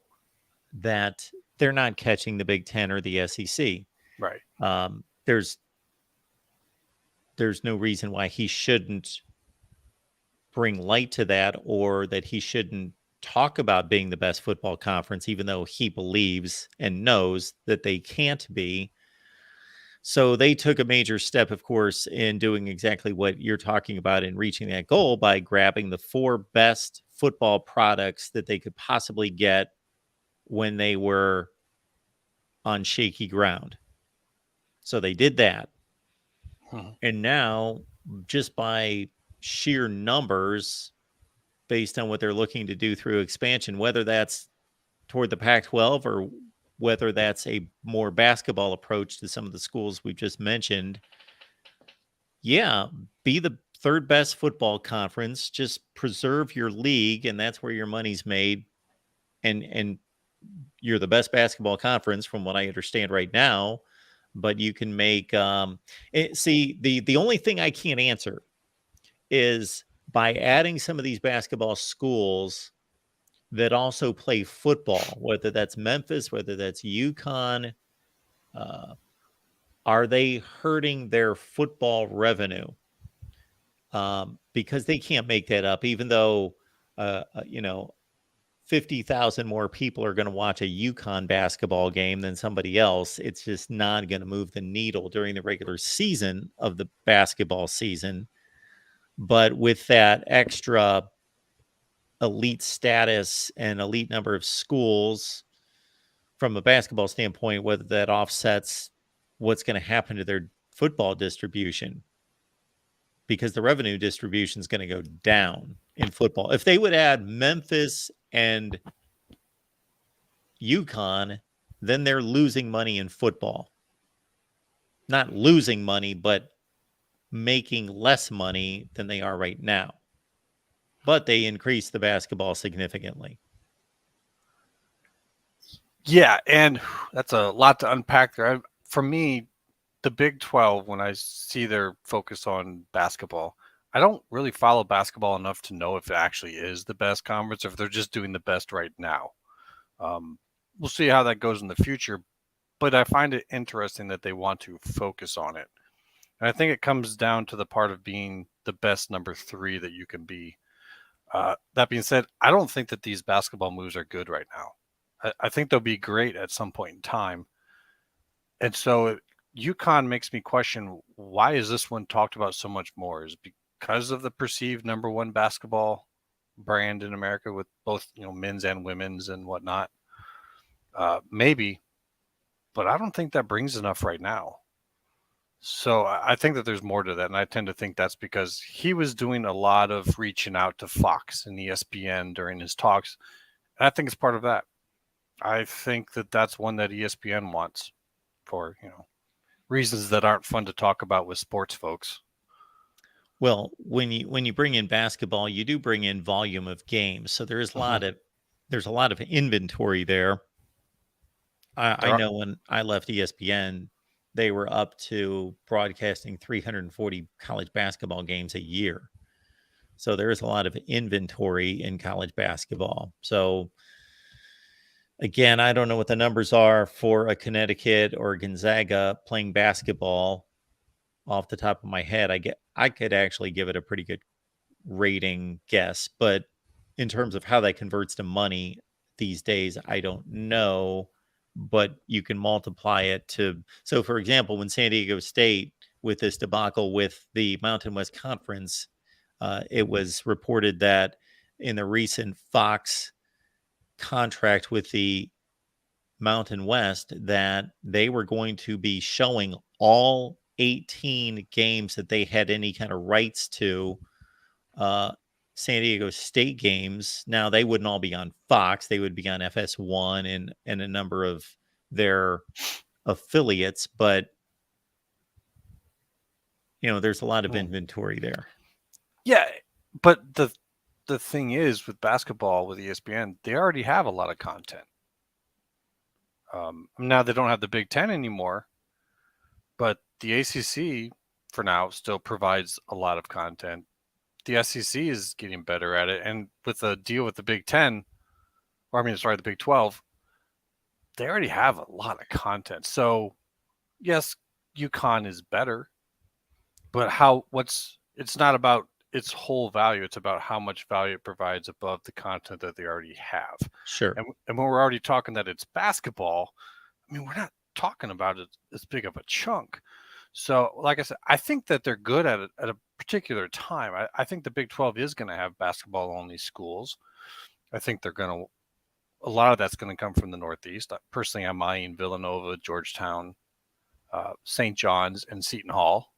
that they're not catching the Big Ten or the SEC. Right. There's no reason why he shouldn't bring light to that, or that he shouldn't talk about being the best football conference, even though he believes and knows that they can't be. So they took a major step, of course, in doing exactly what you're talking about in reaching that goal by grabbing the 4 best football products that they could possibly get when they were on shaky ground. So they did that. And now, just by sheer numbers, based on what they're looking to do through expansion, whether that's toward the Pac-12 or whether that's a more basketball approach to some of the schools we've just mentioned, yeah, be the 3rd best football conference, just preserve your league, and that's where your money's made. And you're the best basketball conference from what I understand right now, but you can make, the only thing I can't answer is by adding some of these basketball schools that also play football, whether that's Memphis, whether that's UConn, are they hurting their football revenue? Because they can't make that up, even though, 50,000 more people are going to watch a UConn basketball game than somebody else. It's just not going to move the needle during the regular season of the basketball season. But with that extra elite status and elite number of schools from a basketball standpoint, whether that offsets what's going to happen to their football distribution, because the revenue distribution is going to go down in football. If they would add Memphis and UConn, then they're losing money in football. Not losing money, but making less money than they are right now. But they increase the basketball significantly. Yeah, and that's a lot to unpack there. For me, the Big 12, when I see their focus on basketball, I don't really follow basketball enough to know if it actually is the best conference or if they're just doing the best right now. We'll see how that goes in the future, but I find it interesting that they want to focus on it. And I think it comes down to the part of being the best number 3 that you can be. That being said, I don't think that these basketball moves are good right now. I think they'll be great at some point in time. And so UConn makes me question, why is this one talked about so much more? Is it because of the perceived number 1 basketball brand in America with both, men's and women's and whatnot? Maybe, but I don't think that brings enough right now. So I think that there's more to that. And I tend to think that's because he was doing a lot of reaching out to Fox and ESPN during his talks. And I think it's part of that. I think that that's one that ESPN wants for, reasons that aren't fun to talk about with sports folks. Well, when you bring in basketball, you do bring in volume of games. So there's a lot of inventory there. I know when I left ESPN, they were up to broadcasting 340 college basketball games a year. So there is a lot of inventory in college basketball. So again, I don't know what the numbers are for a Connecticut or Gonzaga playing basketball off the top of my head. I could actually give it a pretty good rating guess, but in terms of how that converts to money these days, I don't know. But you can multiply it to, so for example, when San Diego State with this debacle with the Mountain West Conference, it was reported that in the recent Fox contract with the Mountain West, that they were going to be showing all 18 games that they had any kind of rights to, San Diego State games. Now they wouldn't all be on Fox; they would be on FS1 and a number of their affiliates. But there's a lot of inventory there. Yeah, but the thing is with basketball with ESPN, they already have a lot of content. Now they don't have the Big Ten anymore, but the ACC for now still provides a lot of content. The SEC is getting better at it, and with the deal with the Big Ten, the Big 12, they already have a lot of content. So, yes, UConn is better, but it's not about its whole value. It's about how much value it provides above the content that they already have. Sure. And when we're already talking that it's basketball, we're not talking about it as big of a chunk. So, like I said, I think that they're good at it at a particular time. I think the Big 12 is going to have basketball-only schools. I think a lot of that's going to come from the Northeast. Personally, I'm eyeing Villanova, Georgetown, St. John's, and Seton Hall.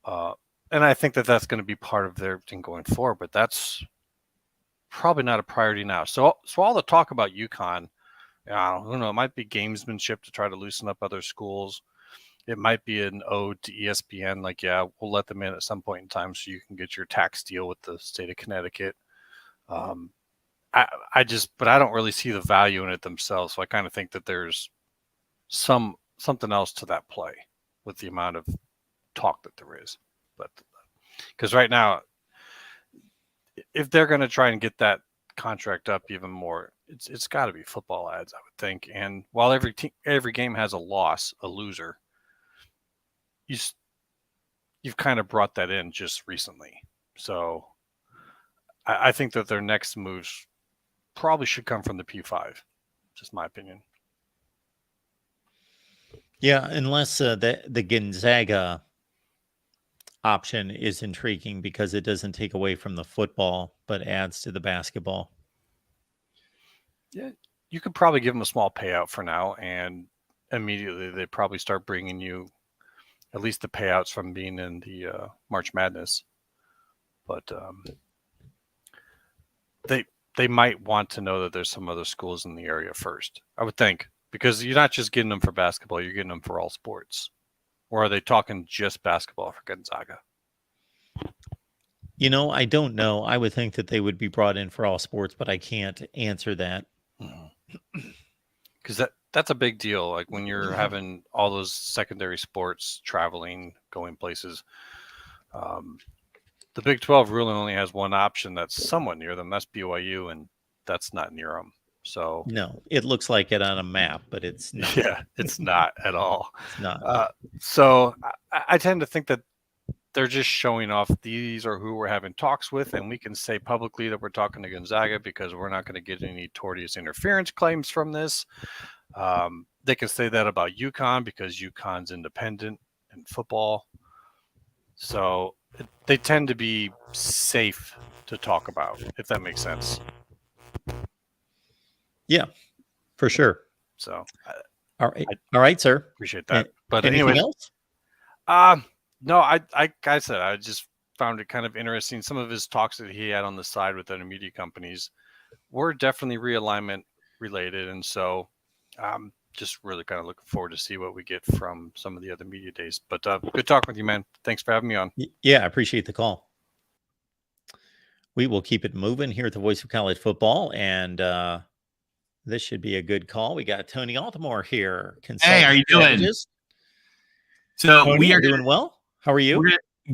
And I think that that's going to be part of their thing going forward, but that's probably not a priority now. So all the talk about UConn, I don't know, it might be gamesmanship to try to loosen up other schools. It might be an ode to ESPN, like, yeah, we'll let them in at some point in time so you can get your tax deal with the state of Connecticut. But I don't really see the value in it themselves. So I kind of think that there's something else to that play with the amount of talk that there is. But because right now, if they're going to try and get that contract up even more, it's got to be football ads, I would think. And while every game has a loser, you've kind of brought that in just recently. So I think that their next moves probably should come from the P5. Just my opinion. Yeah, unless the Gonzaga option is intriguing because it doesn't take away from the football, but adds to the basketball. Yeah, you could probably give them a small payout for now, and immediately they probably start bringing you at least the payouts from being in the March Madness. But they might want to know that there's some other schools in the area first, I would think, because you're not just getting them for basketball, you're getting them for all sports. Or are they talking just basketball for Gonzaga? I don't know. I would think that they would be brought in for all sports, but I can't answer that. Because that's a big deal. Like when you're having all those secondary sports, traveling, going places, the Big 12 really only has one option that's somewhat near them. That's BYU, and that's not near them. So no, it looks like it on a map, but it's not. Yeah, it's not at all. It's not. So I tend to think that they're just showing off these are who we're having talks with, and we can say publicly that we're talking to Gonzaga because we're not going to get any tortious interference claims from this. They can say that about UConn because UConn's independent in football. So they tend to be safe to talk about, if that makes sense. Yeah, for sure. So all right, sir. Appreciate that. But anything anyway, else? No, like I said, I just found it kind of interesting. Some of his talks that he had on the side with other media companies were definitely realignment related. And so just really kind of looking forward to see what we get from some of the other media days. But good talking with you, man. Thanks for having me on. Yeah, I appreciate the call. We will keep it moving here at the Voice of College Football, and this should be a good call. We got Tony Altimore here. Hey, how are you doing? strategist. So Tony, we are doing well. How are you?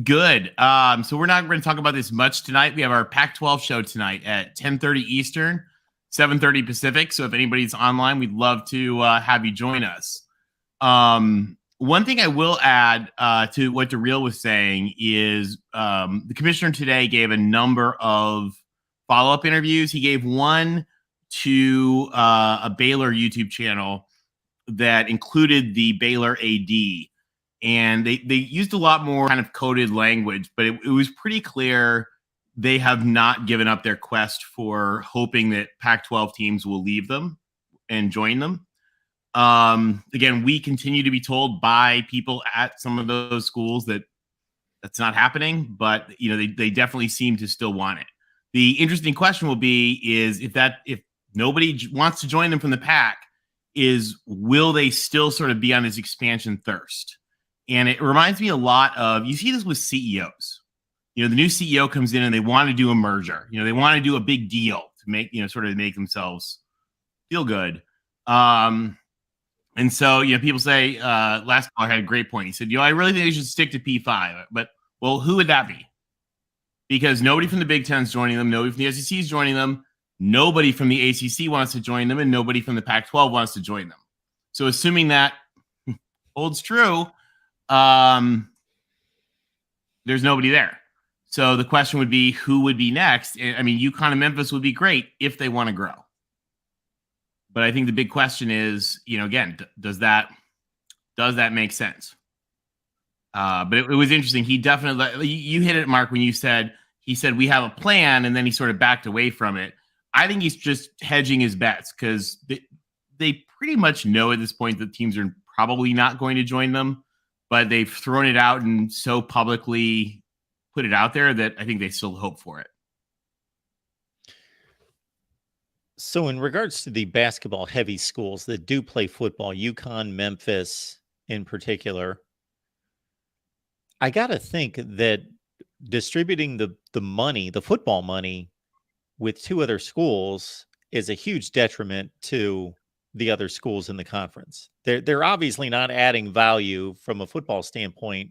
Good. So we're not going to talk about this much tonight. We have our Pac-12 show tonight at 10:30 Eastern, 7:30 Pacific. So if anybody's online, we'd love to have you join us. One thing I will add to what DeReal was saying is the commissioner today gave a number of follow-up interviews. He gave one to a Baylor YouTube channel that included the Baylor AD. And they used a lot more kind of coded language, but it was pretty clear they have not given up their quest for hoping that Pac-12 teams will leave them and join them. Again, we continue to be told by people at some of those schools that that's not happening, but they definitely seem to still want it. The interesting question will be is if nobody wants to join them from the Pac, will they still sort of be on this expansion thirst? And it reminds me a lot of, you see this with CEOs. The new CEO comes in and they want to do a merger. They want to do a big deal to make, sort of make themselves feel good. And so, people say, last caller had a great point. He said, I really think they should stick to P5. But, well, who would that be? Because nobody from the Big Ten is joining them. Nobody from the SEC is joining them. Nobody from the ACC wants to join them. And nobody from the Pac-12 wants to join them. So assuming that holds true, there's nobody there. So the question would be, who would be next? I mean, UConn and Memphis would be great if they want to grow. But I think the big question is, again, does that make sense? But it was interesting. He definitely, you hit it, Mark, when he said we have a plan, and then he sort of backed away from it. I think he's just hedging his bets because they pretty much know at this point that teams are probably not going to join them. But they've thrown it out and so publicly put it out there that I think they still hope for it. So in regards to the basketball heavy schools that do play football, UConn, Memphis in particular, I got to think that distributing the money, the football money with two other schools is a huge detriment to the other schools in the conference. They're obviously not adding value from a football standpoint,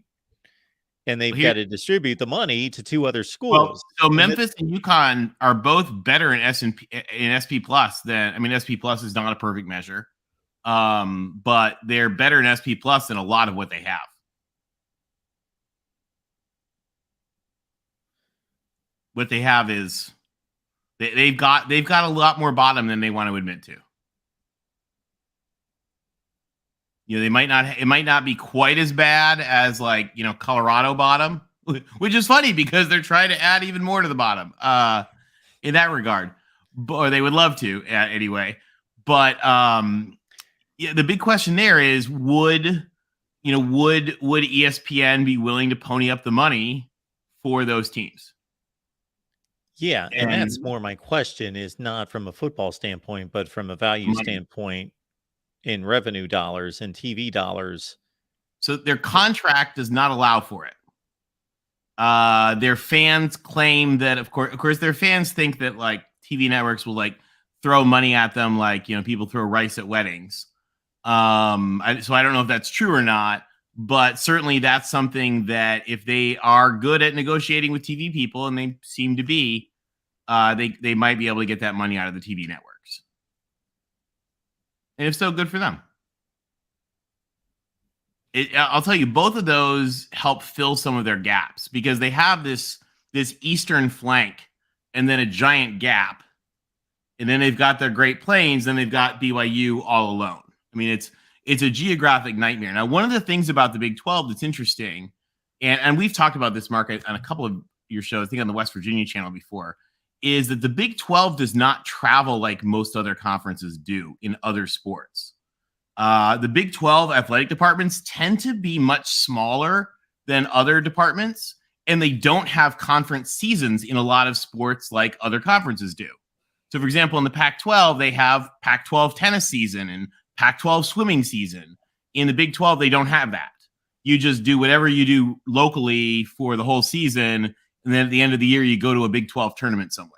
and they've got to distribute the money to two other schools. Well, so Memphis and UConn are both better in SP Plus than, SP Plus is not a perfect measure, but they're better in SP Plus than a lot of what they have. What they have is They've got a lot more bottom than they want to admit to. It might not be quite as bad as like, Colorado bottom, which is funny because they're trying to add even more to the bottom in that regard, or they would love to anyway. But the big question there is, would ESPN be willing to pony up the money for those teams? Yeah, and that's more my question, is not from a football standpoint, but from a value standpoint in revenue dollars and TV dollars. So their contract does not allow for it. Their fans claim that, of course, their fans think that like TV networks will like throw money at them, like people throw rice at weddings. So I don't know if that's true or not, but certainly that's something that if they are good at negotiating with TV people, and they seem to be, they might be able to get that money out of the TV networks. And if so, good for them. I'll tell you, both of those help fill some of their gaps because they have this eastern flank and then a giant gap. And then they've got their Great Plains, then they've got BYU all alone. I mean, it's a geographic nightmare. Now, one of the things about the Big 12 that's interesting, and we've talked about this, Mark, on a couple of your shows, I think on the West Virginia channel before, is that the Big 12 does not travel like most other conferences do in other sports. The Big 12 athletic departments tend to be much smaller than other departments, and they don't have conference seasons in a lot of sports like other conferences do. So, for example, in the Pac-12, they have Pac-12 tennis season and Pac-12 swimming season. In the Big 12, they don't have that. You just do whatever you do locally for the whole season, and then at the end of the year, you go to a Big 12 tournament somewhere.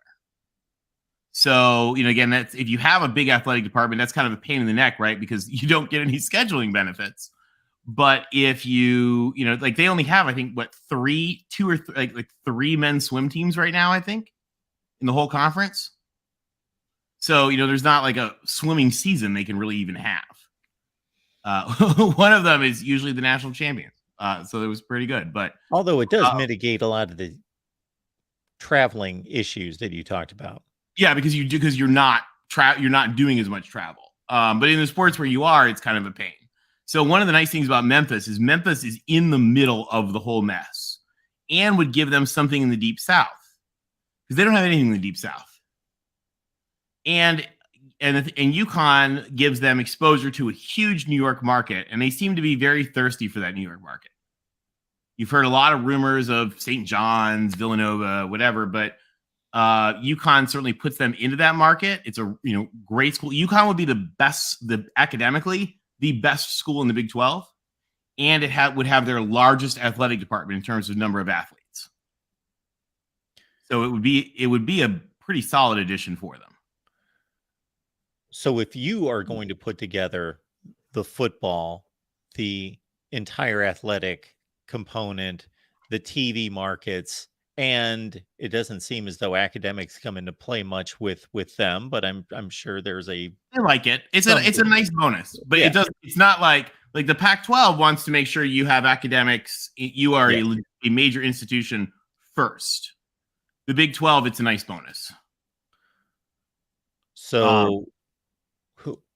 So, again, that's if you have a big athletic department, that's kind of a pain in the neck, right? Because you don't get any scheduling benefits. But if you, like they only have, I think, three men's swim teams right now, I think, in the whole conference. So, there's not like a swimming season they can really even have. One of them is usually the national champion. So it was pretty good. But although it does mitigate a lot of the traveling issues that you talked about. Yeah, because you're not doing as much travel. But in the sports where you are, it's kind of a pain. So one of the nice things about Memphis is in the middle of the whole mess and would give them something in the Deep South because they don't have anything in the Deep South. And UConn gives them exposure to a huge New York market, and they seem to be very thirsty for that New York market. You've heard a lot of rumors of St. John's, Villanova, whatever, but UConn certainly puts them into that market. It's a great school. UConn would be academically the best school in the Big 12, and it would have their largest athletic department in terms of number of athletes. So it would be a pretty solid addition for them. So if you are going to put together the football, the entire athletic component, the TV markets, and it doesn't seem as though academics come into play much with them, but I'm sure there's I like it. It's a nice bonus, but yeah. It's not like the Pac-12 wants to make sure you have academics. You are a major institution first. The Big 12, it's a nice bonus. So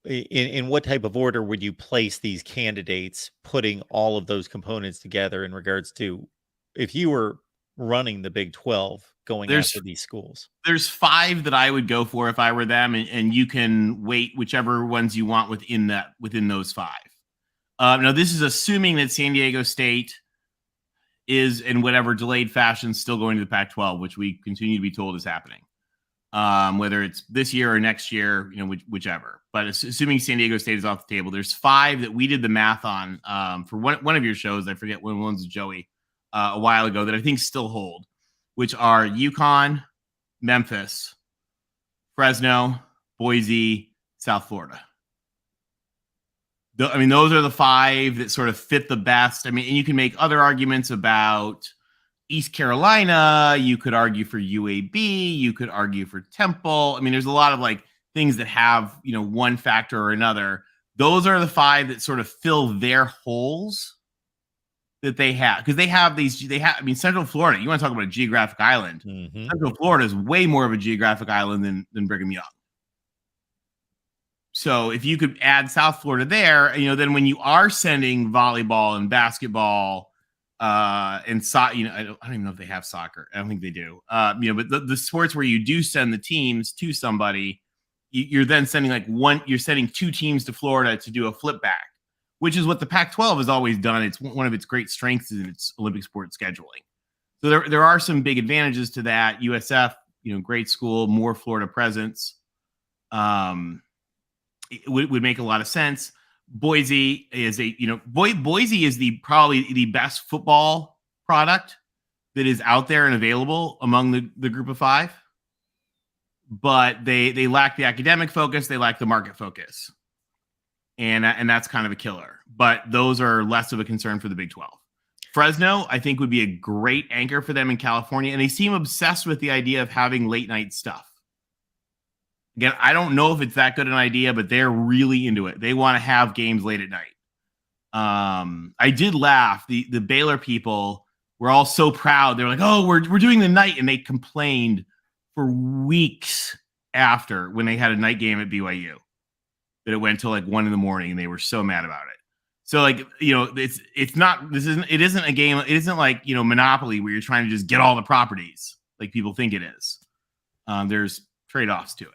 in what type of order would you place these candidates, putting all of those components together in regards to if you were running the Big 12 going after these schools? There's 5 that I would go for if I were them, and you can weight whichever ones you want within those 5. Now, this is assuming that San Diego State is in whatever delayed fashion still going to the Pac-12, which we continue to be told is happening. Whether it's this year or next year, whichever. But assuming San Diego State is off the table, there's 5 that we did the math on for one of your shows. I forget when one's with Joey a while ago that I think still hold, which are UConn, Memphis, Fresno, Boise, South Florida. Those are the 5 that sort of fit the best. And you can make other arguments about East Carolina. You could argue for UAB. You could argue for Temple. There's a lot of things that have, one factor or another. Those are the 5 that sort of fill their holes that they have, because I mean, Central Florida, you want to talk about a geographic island. Mhm. Central Florida is way more of a geographic island than Brigham Young. So if you could add South Florida there, then when you are sending volleyball and basketball and soccer, I don't even know if they have soccer. I don't think they do. But the sports where you do send the teams to somebody, you're then sending you're sending 2 teams to Florida to do a flip back, which is what the Pac-12 has always done. It's one of its great strengths in its Olympic sports scheduling. So there are some big advantages to that. USF, great school, more Florida presence. It would make a lot of sense. Boise is Boise is probably the best football product that is out there and available among the group of 5. But they lack the academic focus, they lack the market focus. And that's kind of a killer. But those are less of a concern for the Big 12. Fresno, I think, would be a great anchor for them in California, and they seem obsessed with the idea of having late night stuff. Again, I don't know if it's that good an idea, but they're really into it. They want to have games late at night. I did laugh. The Baylor people were all so proud. They're like, "Oh, we're doing the night," and they complained for weeks after, when they had a night game at BYU, that it went till 1 a.m, and they were so mad about it. So it isn't a game. It isn't like Monopoly, where you're trying to just get all the properties like people think it is. There's trade-offs to it.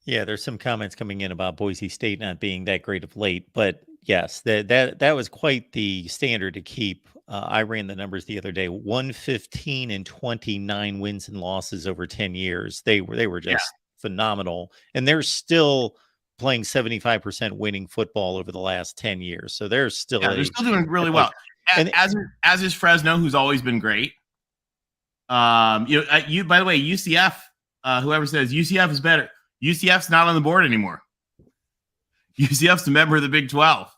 Yeah, there's some comments coming in about Boise State not being that great of late, but yes, that was quite the standard to keep. I ran the numbers the other day: 115 and 29 wins and losses over 10 years. They were just phenomenal, and they're still playing 75% winning football over the last 10 years. So they're still they're still doing really well. As is Fresno, who's always been great. By the way, UCF. Whoever says UCF is better. UCF's not on the board anymore. UCF's a member of the Big 12.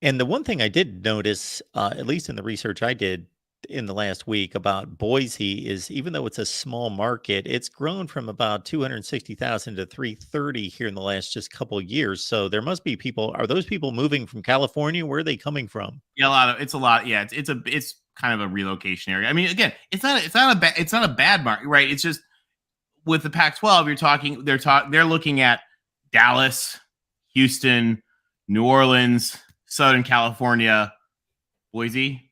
And the one thing I did notice, at least in the research I did in the last week about Boise, is even though it's a small market, it's grown from about 260,000 to 330 here in the last just couple of years. So there must be people. Are those people moving from California? Where are they coming from? Yeah, it's a lot. Yeah, it's kind of a relocation area. I mean, again, it's not a bad market, right? It's just, with the Pac-12, they're looking at Dallas, Houston, New Orleans, Southern California, Boise,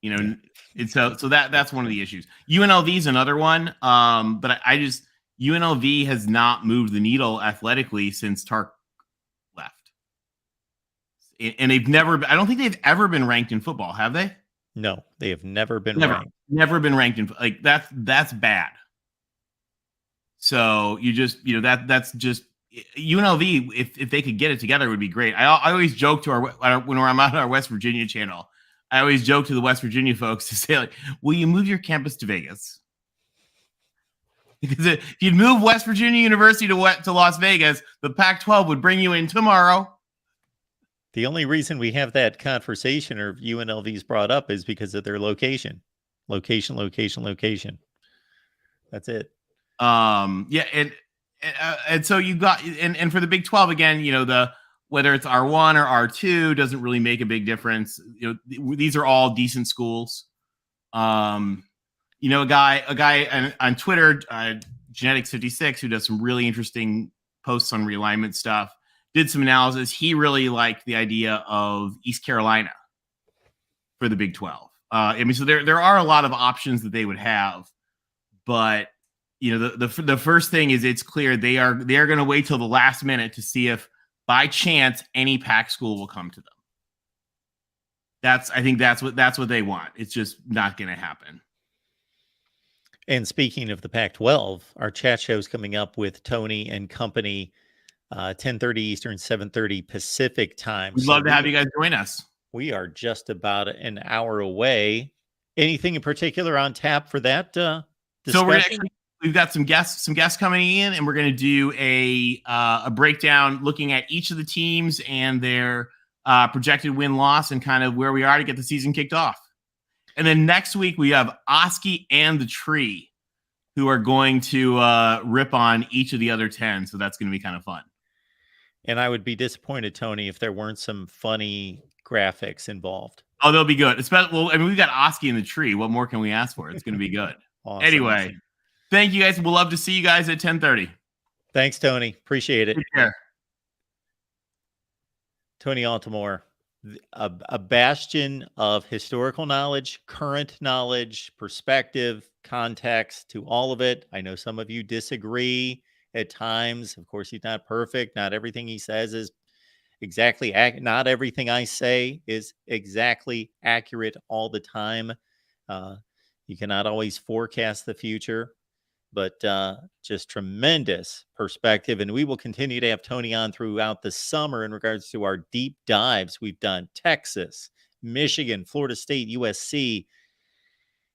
and so that's one of the issues. UNLV is another one, but UNLV has not moved the needle athletically since Tark left, and I don't think they've ever been ranked in football, have they? No, they have never been ranked. Never been ranked in that's bad. So that's just UNLV. If they could get it together, it would be great. I always joke to when I'm on our West Virginia channel, I always joke to the West Virginia folks to say, will you move your campus to Vegas? Because if you'd move West Virginia University to Las Vegas, the Pac-12 would bring you in tomorrow. The only reason we have that conversation, or UNLV's brought up, is because of their location. Location. That's it. And so you got, and for the Big 12 again, whether it's R1 or R2 doesn't really make a big difference. These are all decent schools. A guy on Twitter, Genetics56, who does some really interesting posts on realignment stuff, did some analysis. He really liked the idea of East Carolina for the Big 12. So there are a lot of options that they would have, but the first thing is, it's clear they are going to wait till the last minute to see if by chance any Pac school will come to them. I think that's what they want. It's just not going to happen. And speaking of the Pac-12, our chat show is coming up with Tony and company, 10:30 Eastern, 7:30 Pacific time. We'd love to have you guys join us. We are just about an hour away. Anything in particular on tap for that discussion? So we've got some guests coming in, and we're going to do a breakdown looking at each of the teams and their projected win-loss and kind of where we are to get the season kicked off. And then next week we have Oski and the Tree, who are going to rip on each of the other 10. So that's going to be kind of fun. And I would be disappointed, Tony, if there weren't some funny graphics involved. Oh, they'll be good. Well, I mean, we've got Oski in the tree. What more can we ask for? It's going to be good. Awesome. Anyway, thank you guys. We'll love to see you guys at 10:30. Thanks, Tony. Appreciate it. Take care. Tony Altamore, a bastion of historical knowledge, current knowledge, perspective, context to all of it. I know some of you disagree at times. Of course, he's not perfect. Not everything he says is exactly not everything I say is exactly accurate all the time. You cannot always forecast the future, but just tremendous perspective. And we will continue to have Tony on throughout the summer in regards to our deep dives. We've done Texas, Michigan, Florida State, USC,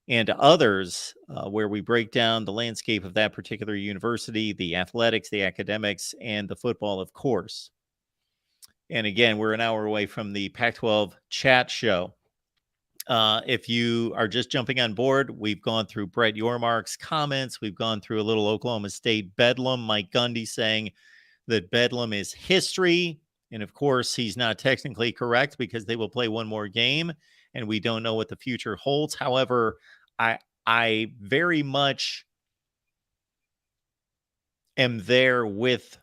and others where we break down the landscape of that particular university, the athletics, the academics, and the football, of course. And again, we're an hour away from the Pac-12 chat show. If you are just jumping on board, we've gone through Brett Yormark's comments. We've gone through a little Oklahoma State bedlam. Mike Gundy saying that bedlam is history. And of course, he's not technically correct because they will play one more game and we don't know what the future holds. However, I very much am there with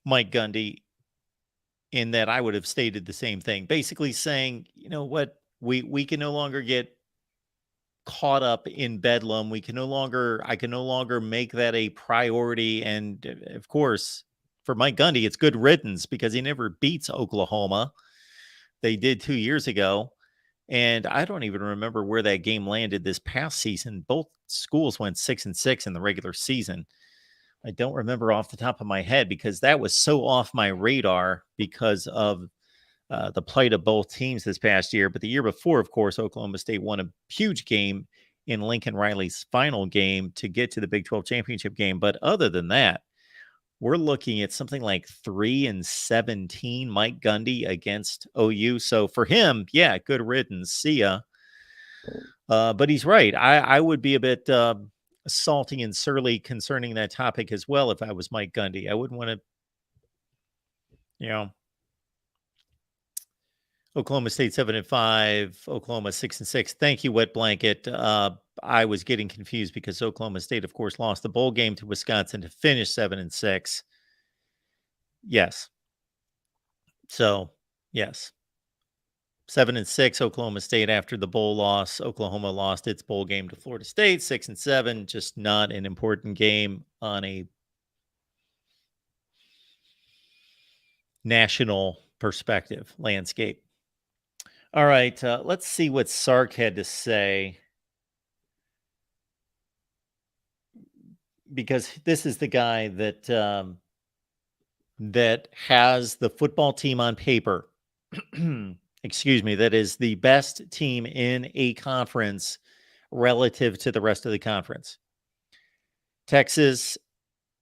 Mike Gundy in that I would have stated the same thing, basically saying, you know what, we can no longer get caught up in bedlam. I can no longer make that a priority. And of course, for Mike Gundy, it's good riddance because he never beats Oklahoma. They did 2 years ago. And I don't even remember where that game landed this past season. Both schools went 6-6 in the regular season. I don't remember off the top of my head because that was so off my radar because of the plight of both teams this past year. But the year before, of course, Oklahoma State won a huge game in Lincoln Riley's final game to get to the Big 12 championship game. But other than that, we're looking at something like 3-17 Mike Gundy against OU. So for him, yeah, good riddance. See ya. But he's right. I would be a bit salty and surly concerning that topic as well if I was Mike Gundy. I wouldn't want to, Oklahoma State 7-5, Oklahoma 6-6. Thank you, Wet Blanket. I was getting confused because Oklahoma State, of course, lost the bowl game to Wisconsin to finish 7-6. Yes. So, yes. 7-6, Oklahoma State after the bowl loss. Oklahoma lost its bowl game to Florida State, 6-7. Just not an important game on a national perspective landscape. All right, let's see what Sark had to say, because this is the guy that that has the football team on paper. Excuse me, that is the best team in a conference relative to the rest of the conference. Texas,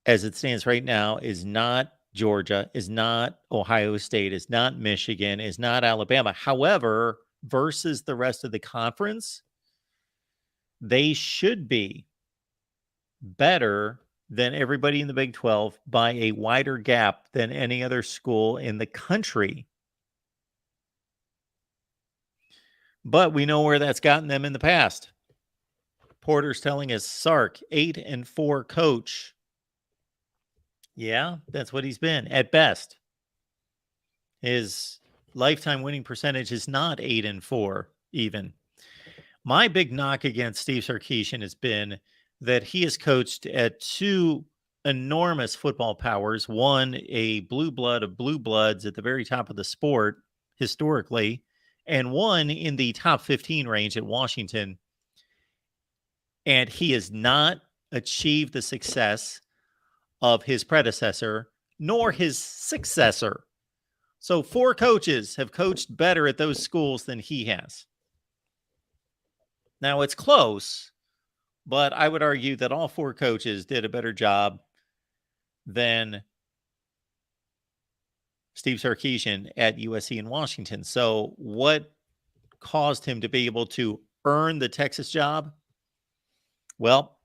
as it stands right now, is not Georgia, is not Ohio State, is not Michigan, is not Alabama. However, versus the rest of the conference, they should be better than everybody in the Big 12 by a wider gap than any other school in the country. But we know where that's gotten them in the past. Porter's telling us Sark, 8-4 coach. Yeah, that's what he's been at best. His lifetime winning percentage is not 8-4 even. My big knock against Steve Sarkisian has been that he has coached at two enormous football powers. One, a blue blood of blue bloods at the very top of the sport historically, and one in the top 15 range at Washington. And he has not achieved the success of his predecessor, nor his successor. So 4 coaches have coached better at those schools than he has. Now, it's close, but I would argue that all 4 coaches did a better job than Steve Sarkisian at USC and Washington. So what caused him to be able to earn the Texas job? Well,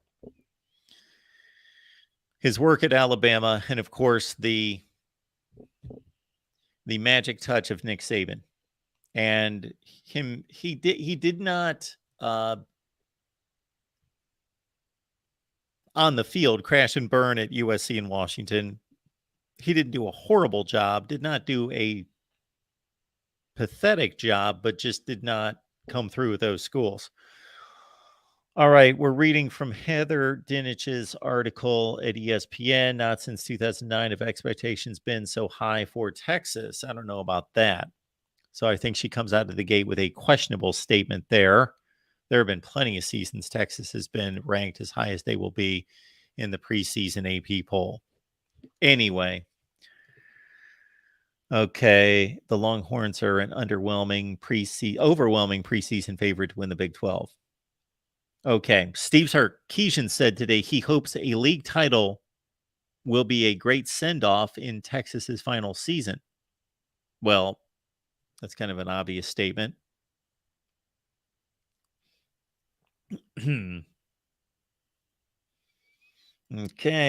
his work at Alabama, and of course the magic touch of Nick Saban. And he did not on the field crash and burn at USC and Washington. He didn't do a horrible job, did not do a pathetic job, but just did not come through with those schools. All right, we're reading from Heather Dinich's article at ESPN. Not since 2009 have expectations been so high for Texas. I don't know about that. So I think she comes out of the gate with a questionable statement there. There have been plenty of seasons Texas has been ranked as high as they will be in the preseason AP poll. Anyway, okay, the Longhorns are an overwhelming preseason favorite to win the Big 12. Okay, Steve Sarkisian said today he hopes a league title will be a great send-off in Texas's final season. Well, that's kind of an obvious statement. Okay,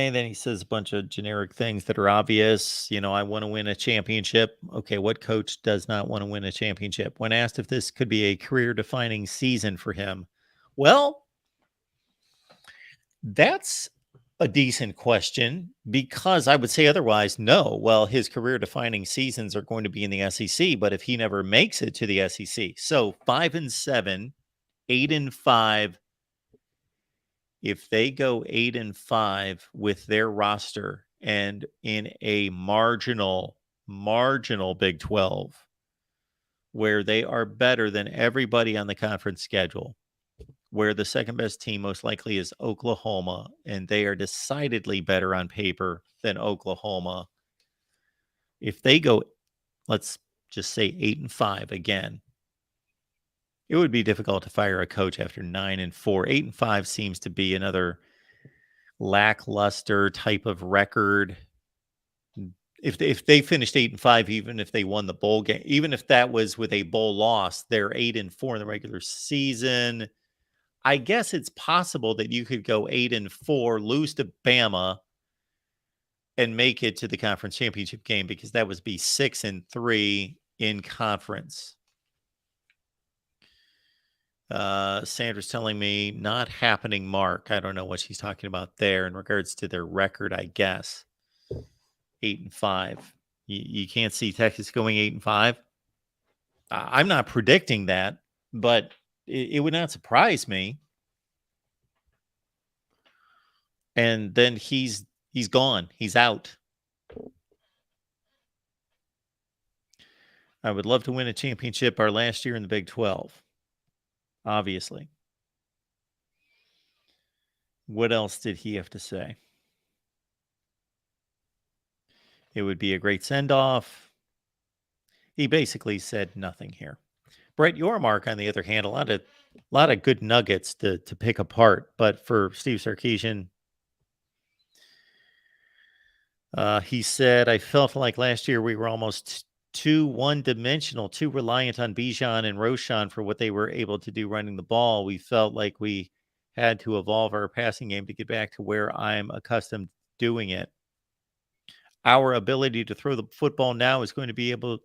then he says a bunch of generic things that are obvious. You know, I want to win a championship. Okay, what coach does not want to win a championship? When asked if this could be a career-defining season for him, well, that's a decent question, because I would say otherwise, no. Well, his career-defining seasons are going to be in the SEC, but if he never makes it to the SEC, so 5-7, 8-5. If they go 8-5 with their roster and in a marginal Big 12, where they are better than everybody on the conference schedule, where the second best team most likely is Oklahoma, and they are decidedly better on paper than Oklahoma. If they go, let's just say 8-5 again, it would be difficult to fire a coach after 9-4. 8-5 seems to be another lackluster type of record. If they finished 8-5, even if they won the bowl game, even if that was with a bowl loss, they're 8-4 in the regular season. I guess it's possible that you could go 8-4, lose to Bama, and make it to the conference championship game, because that would be 6-3 in conference. Sandra's telling me not happening, Mark. I don't know what she's talking about there in regards to their record, I guess. 8-5. You can't see Texas going 8-5. I'm not predicting that, but it would not surprise me. And then he's gone. He's out. I would love to win a championship our last year in the Big 12. Obviously. What else did he have to say? It would be a great send-off. He basically said nothing here. Brett Yormark, on the other hand, a lot of good nuggets to pick apart. But for Steve Sarkisian, he said, I felt like last year we were almost too one-dimensional, too reliant on Bijan and Roshan for what they were able to do running the ball. We felt like we had to evolve our passing game to get back to where I'm accustomed to doing it. Our ability to throw the football now is going to be able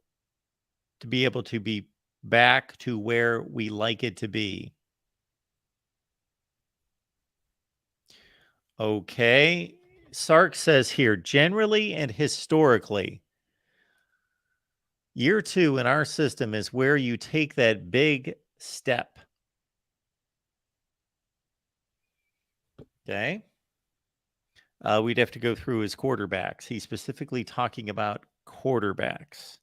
to be back to where we like it to be. Okay. Sark says here, generally and historically, year 2 in our system is where you take that big step. Okay. We'd have to go through his quarterbacks. He's specifically talking about quarterbacks.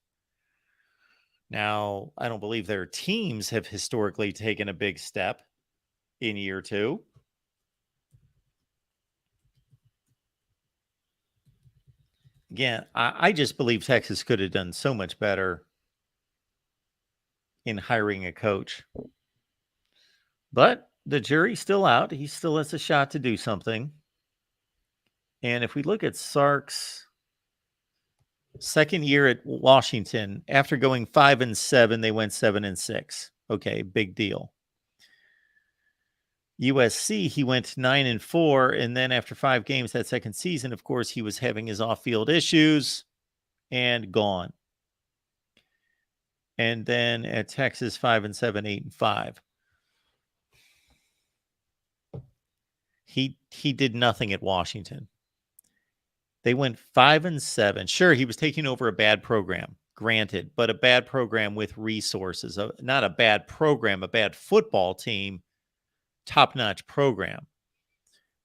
Now, I don't believe their teams have historically taken a big step in year 2. Again, I just believe Texas could have done so much better in hiring a coach. But the jury's still out. He still has a shot to do something. And if we look at Sark's second year at Washington, after going 5-7, they went 7-6. Okay, big deal. USC, he went 9-4, and then after 5 games that second season, of course, he was having his off-field issues and gone. And then at Texas, 5-7, 8-5. He did nothing at Washington. They went 5-7. Sure, he was taking over a bad program, granted, but a bad program with resources. Not a bad program, a bad football team, top-notch program.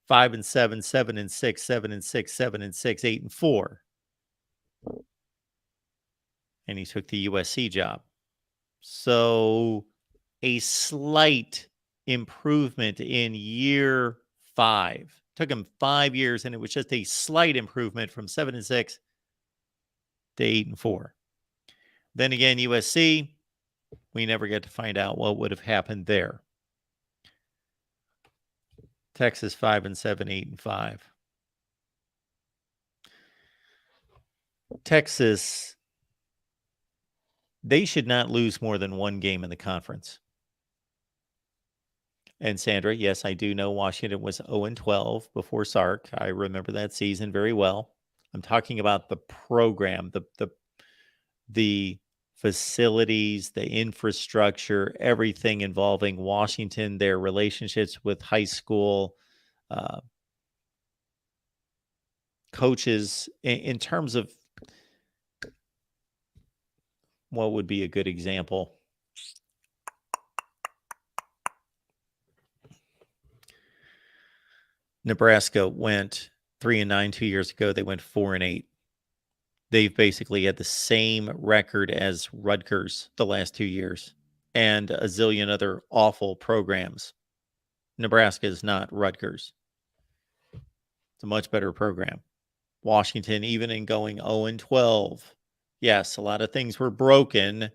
5-7, 7-6, 7-6, 7-6, 8-4. And he took the USC job. So a slight improvement in year 5. Took him 5 years, and it was just a slight improvement from 7-6 to 8-4. Then again, USC, we never get to find out what would have happened there. Texas 5-7, 8-5. Texas, they should not lose more than one game in the conference. And Sandra, yes, I do know Washington was 0-12 before Sark. I remember that season very well. I'm talking about the program, the facilities, the infrastructure, everything involving Washington, their relationships with high school coaches. In terms of what would be a good example? Nebraska went 3-9 2 years ago. They went 4-8. They've basically had the same record as Rutgers the last 2 years and a zillion other awful programs. Nebraska is not Rutgers. It's a much better program. Washington, even in going 0-12, yes, a lot of things were broken,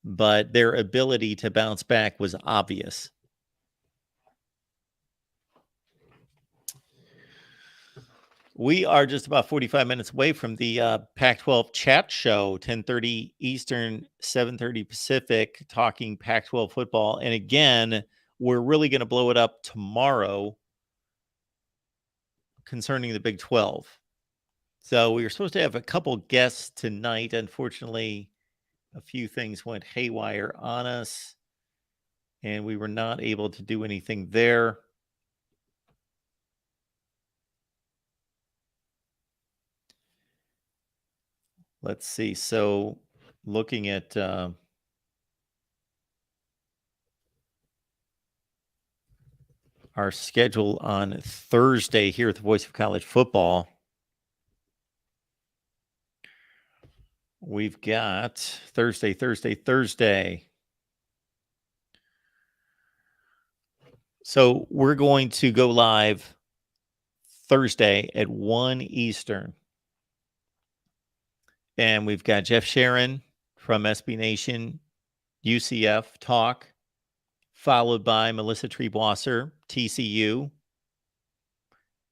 but their ability to bounce back was obvious. We are just about 45 minutes away from the Pac-12 chat show, 10:30 Eastern, 7:30 Pacific, talking Pac-12 football. And again, we're really going to blow it up tomorrow concerning the Big 12. So we were supposed to have a couple guests tonight. Unfortunately, a few things went haywire on us, and we were not able to do anything there. Let's see. So looking at our schedule on Thursday here at the Voice of College Football, we've got Thursday. So we're going to go live Thursday at 1 Eastern. And we've got Jeff Sharon from SB Nation, UCF Talk, followed by Melissa Treebwasser, TCU.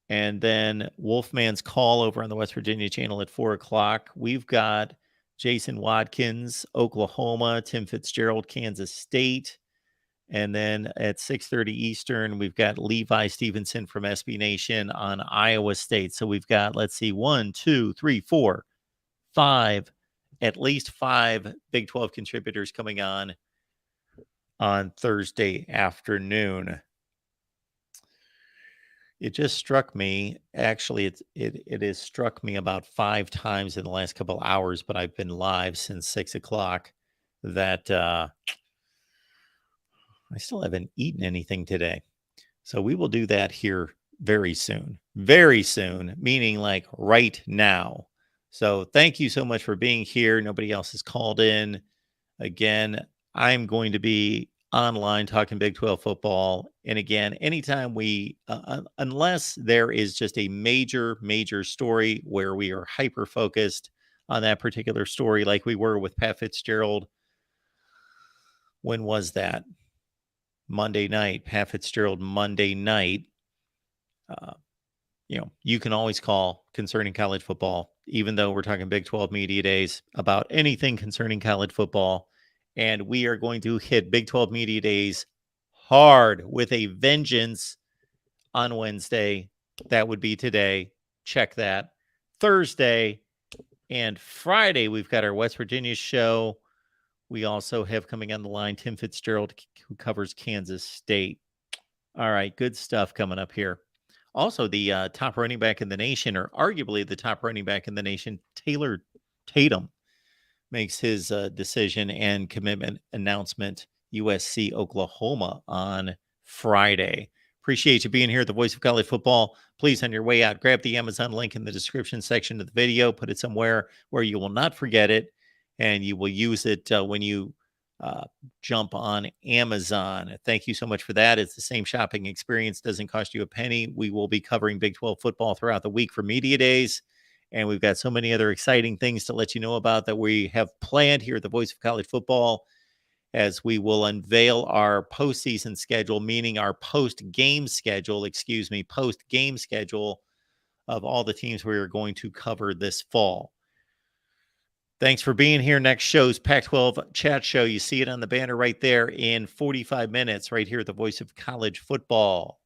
And then Wolfman's Call over on the West Virginia channel at 4 o'clock. We've got Jason Watkins, Oklahoma, Tim Fitzgerald, Kansas State. And then at 6:30 Eastern, we've got Levi Stevenson from SB Nation on Iowa State. So we've got, let's see, 1, 2, 3, 4, 5, at least 5 Big 12 contributors coming on Thursday afternoon. It just struck me, actually, it has struck me about 5 times in the last couple hours, but I've been live since 6 o'clock, that I still haven't eaten anything today. So we will do that here very soon, meaning like right now. So thank you so much for being here. Nobody else has called in. Again, I'm going to be online talking Big 12 football. And again, anytime we, unless there is just a major story where we are hyper-focused on that particular story, like we were with Pat Fitzgerald. When was that? Monday night, Pat Fitzgerald Monday night. You can always call concerning college football, even though we're talking Big 12 Media Days, about anything concerning college football. And we are going to hit Big 12 Media Days hard with a vengeance on Wednesday. That would be today. Check that. Thursday and Friday, we've got our West Virginia show We also have coming on the line Tim Fitzgerald, who covers Kansas State. All right, good stuff coming up here. Also, the top running back in the nation, or arguably the top running back in the nation, Taylor Tatum, makes his decision and commitment announcement, USC Oklahoma on Friday. Appreciate you being here at the Voice of College Football. Please, on your way out, grab the Amazon link in the description section of the video, put it somewhere where you will not forget it, and you will use it when you jump on Amazon. Thank you so much for that. It's the same shopping experience, doesn't cost you a penny. We will be covering Big 12 football throughout the week for media days. And we've got so many other exciting things to let you know about that we have planned here at the Voice of College Football, as we will unveil our postseason schedule, meaning our post-game schedule of all the teams we are going to cover this fall. Thanks for being here. Next show's Pac-12 Chat Show. You see it on the banner right there in 45 minutes right here at the Voice of College Football.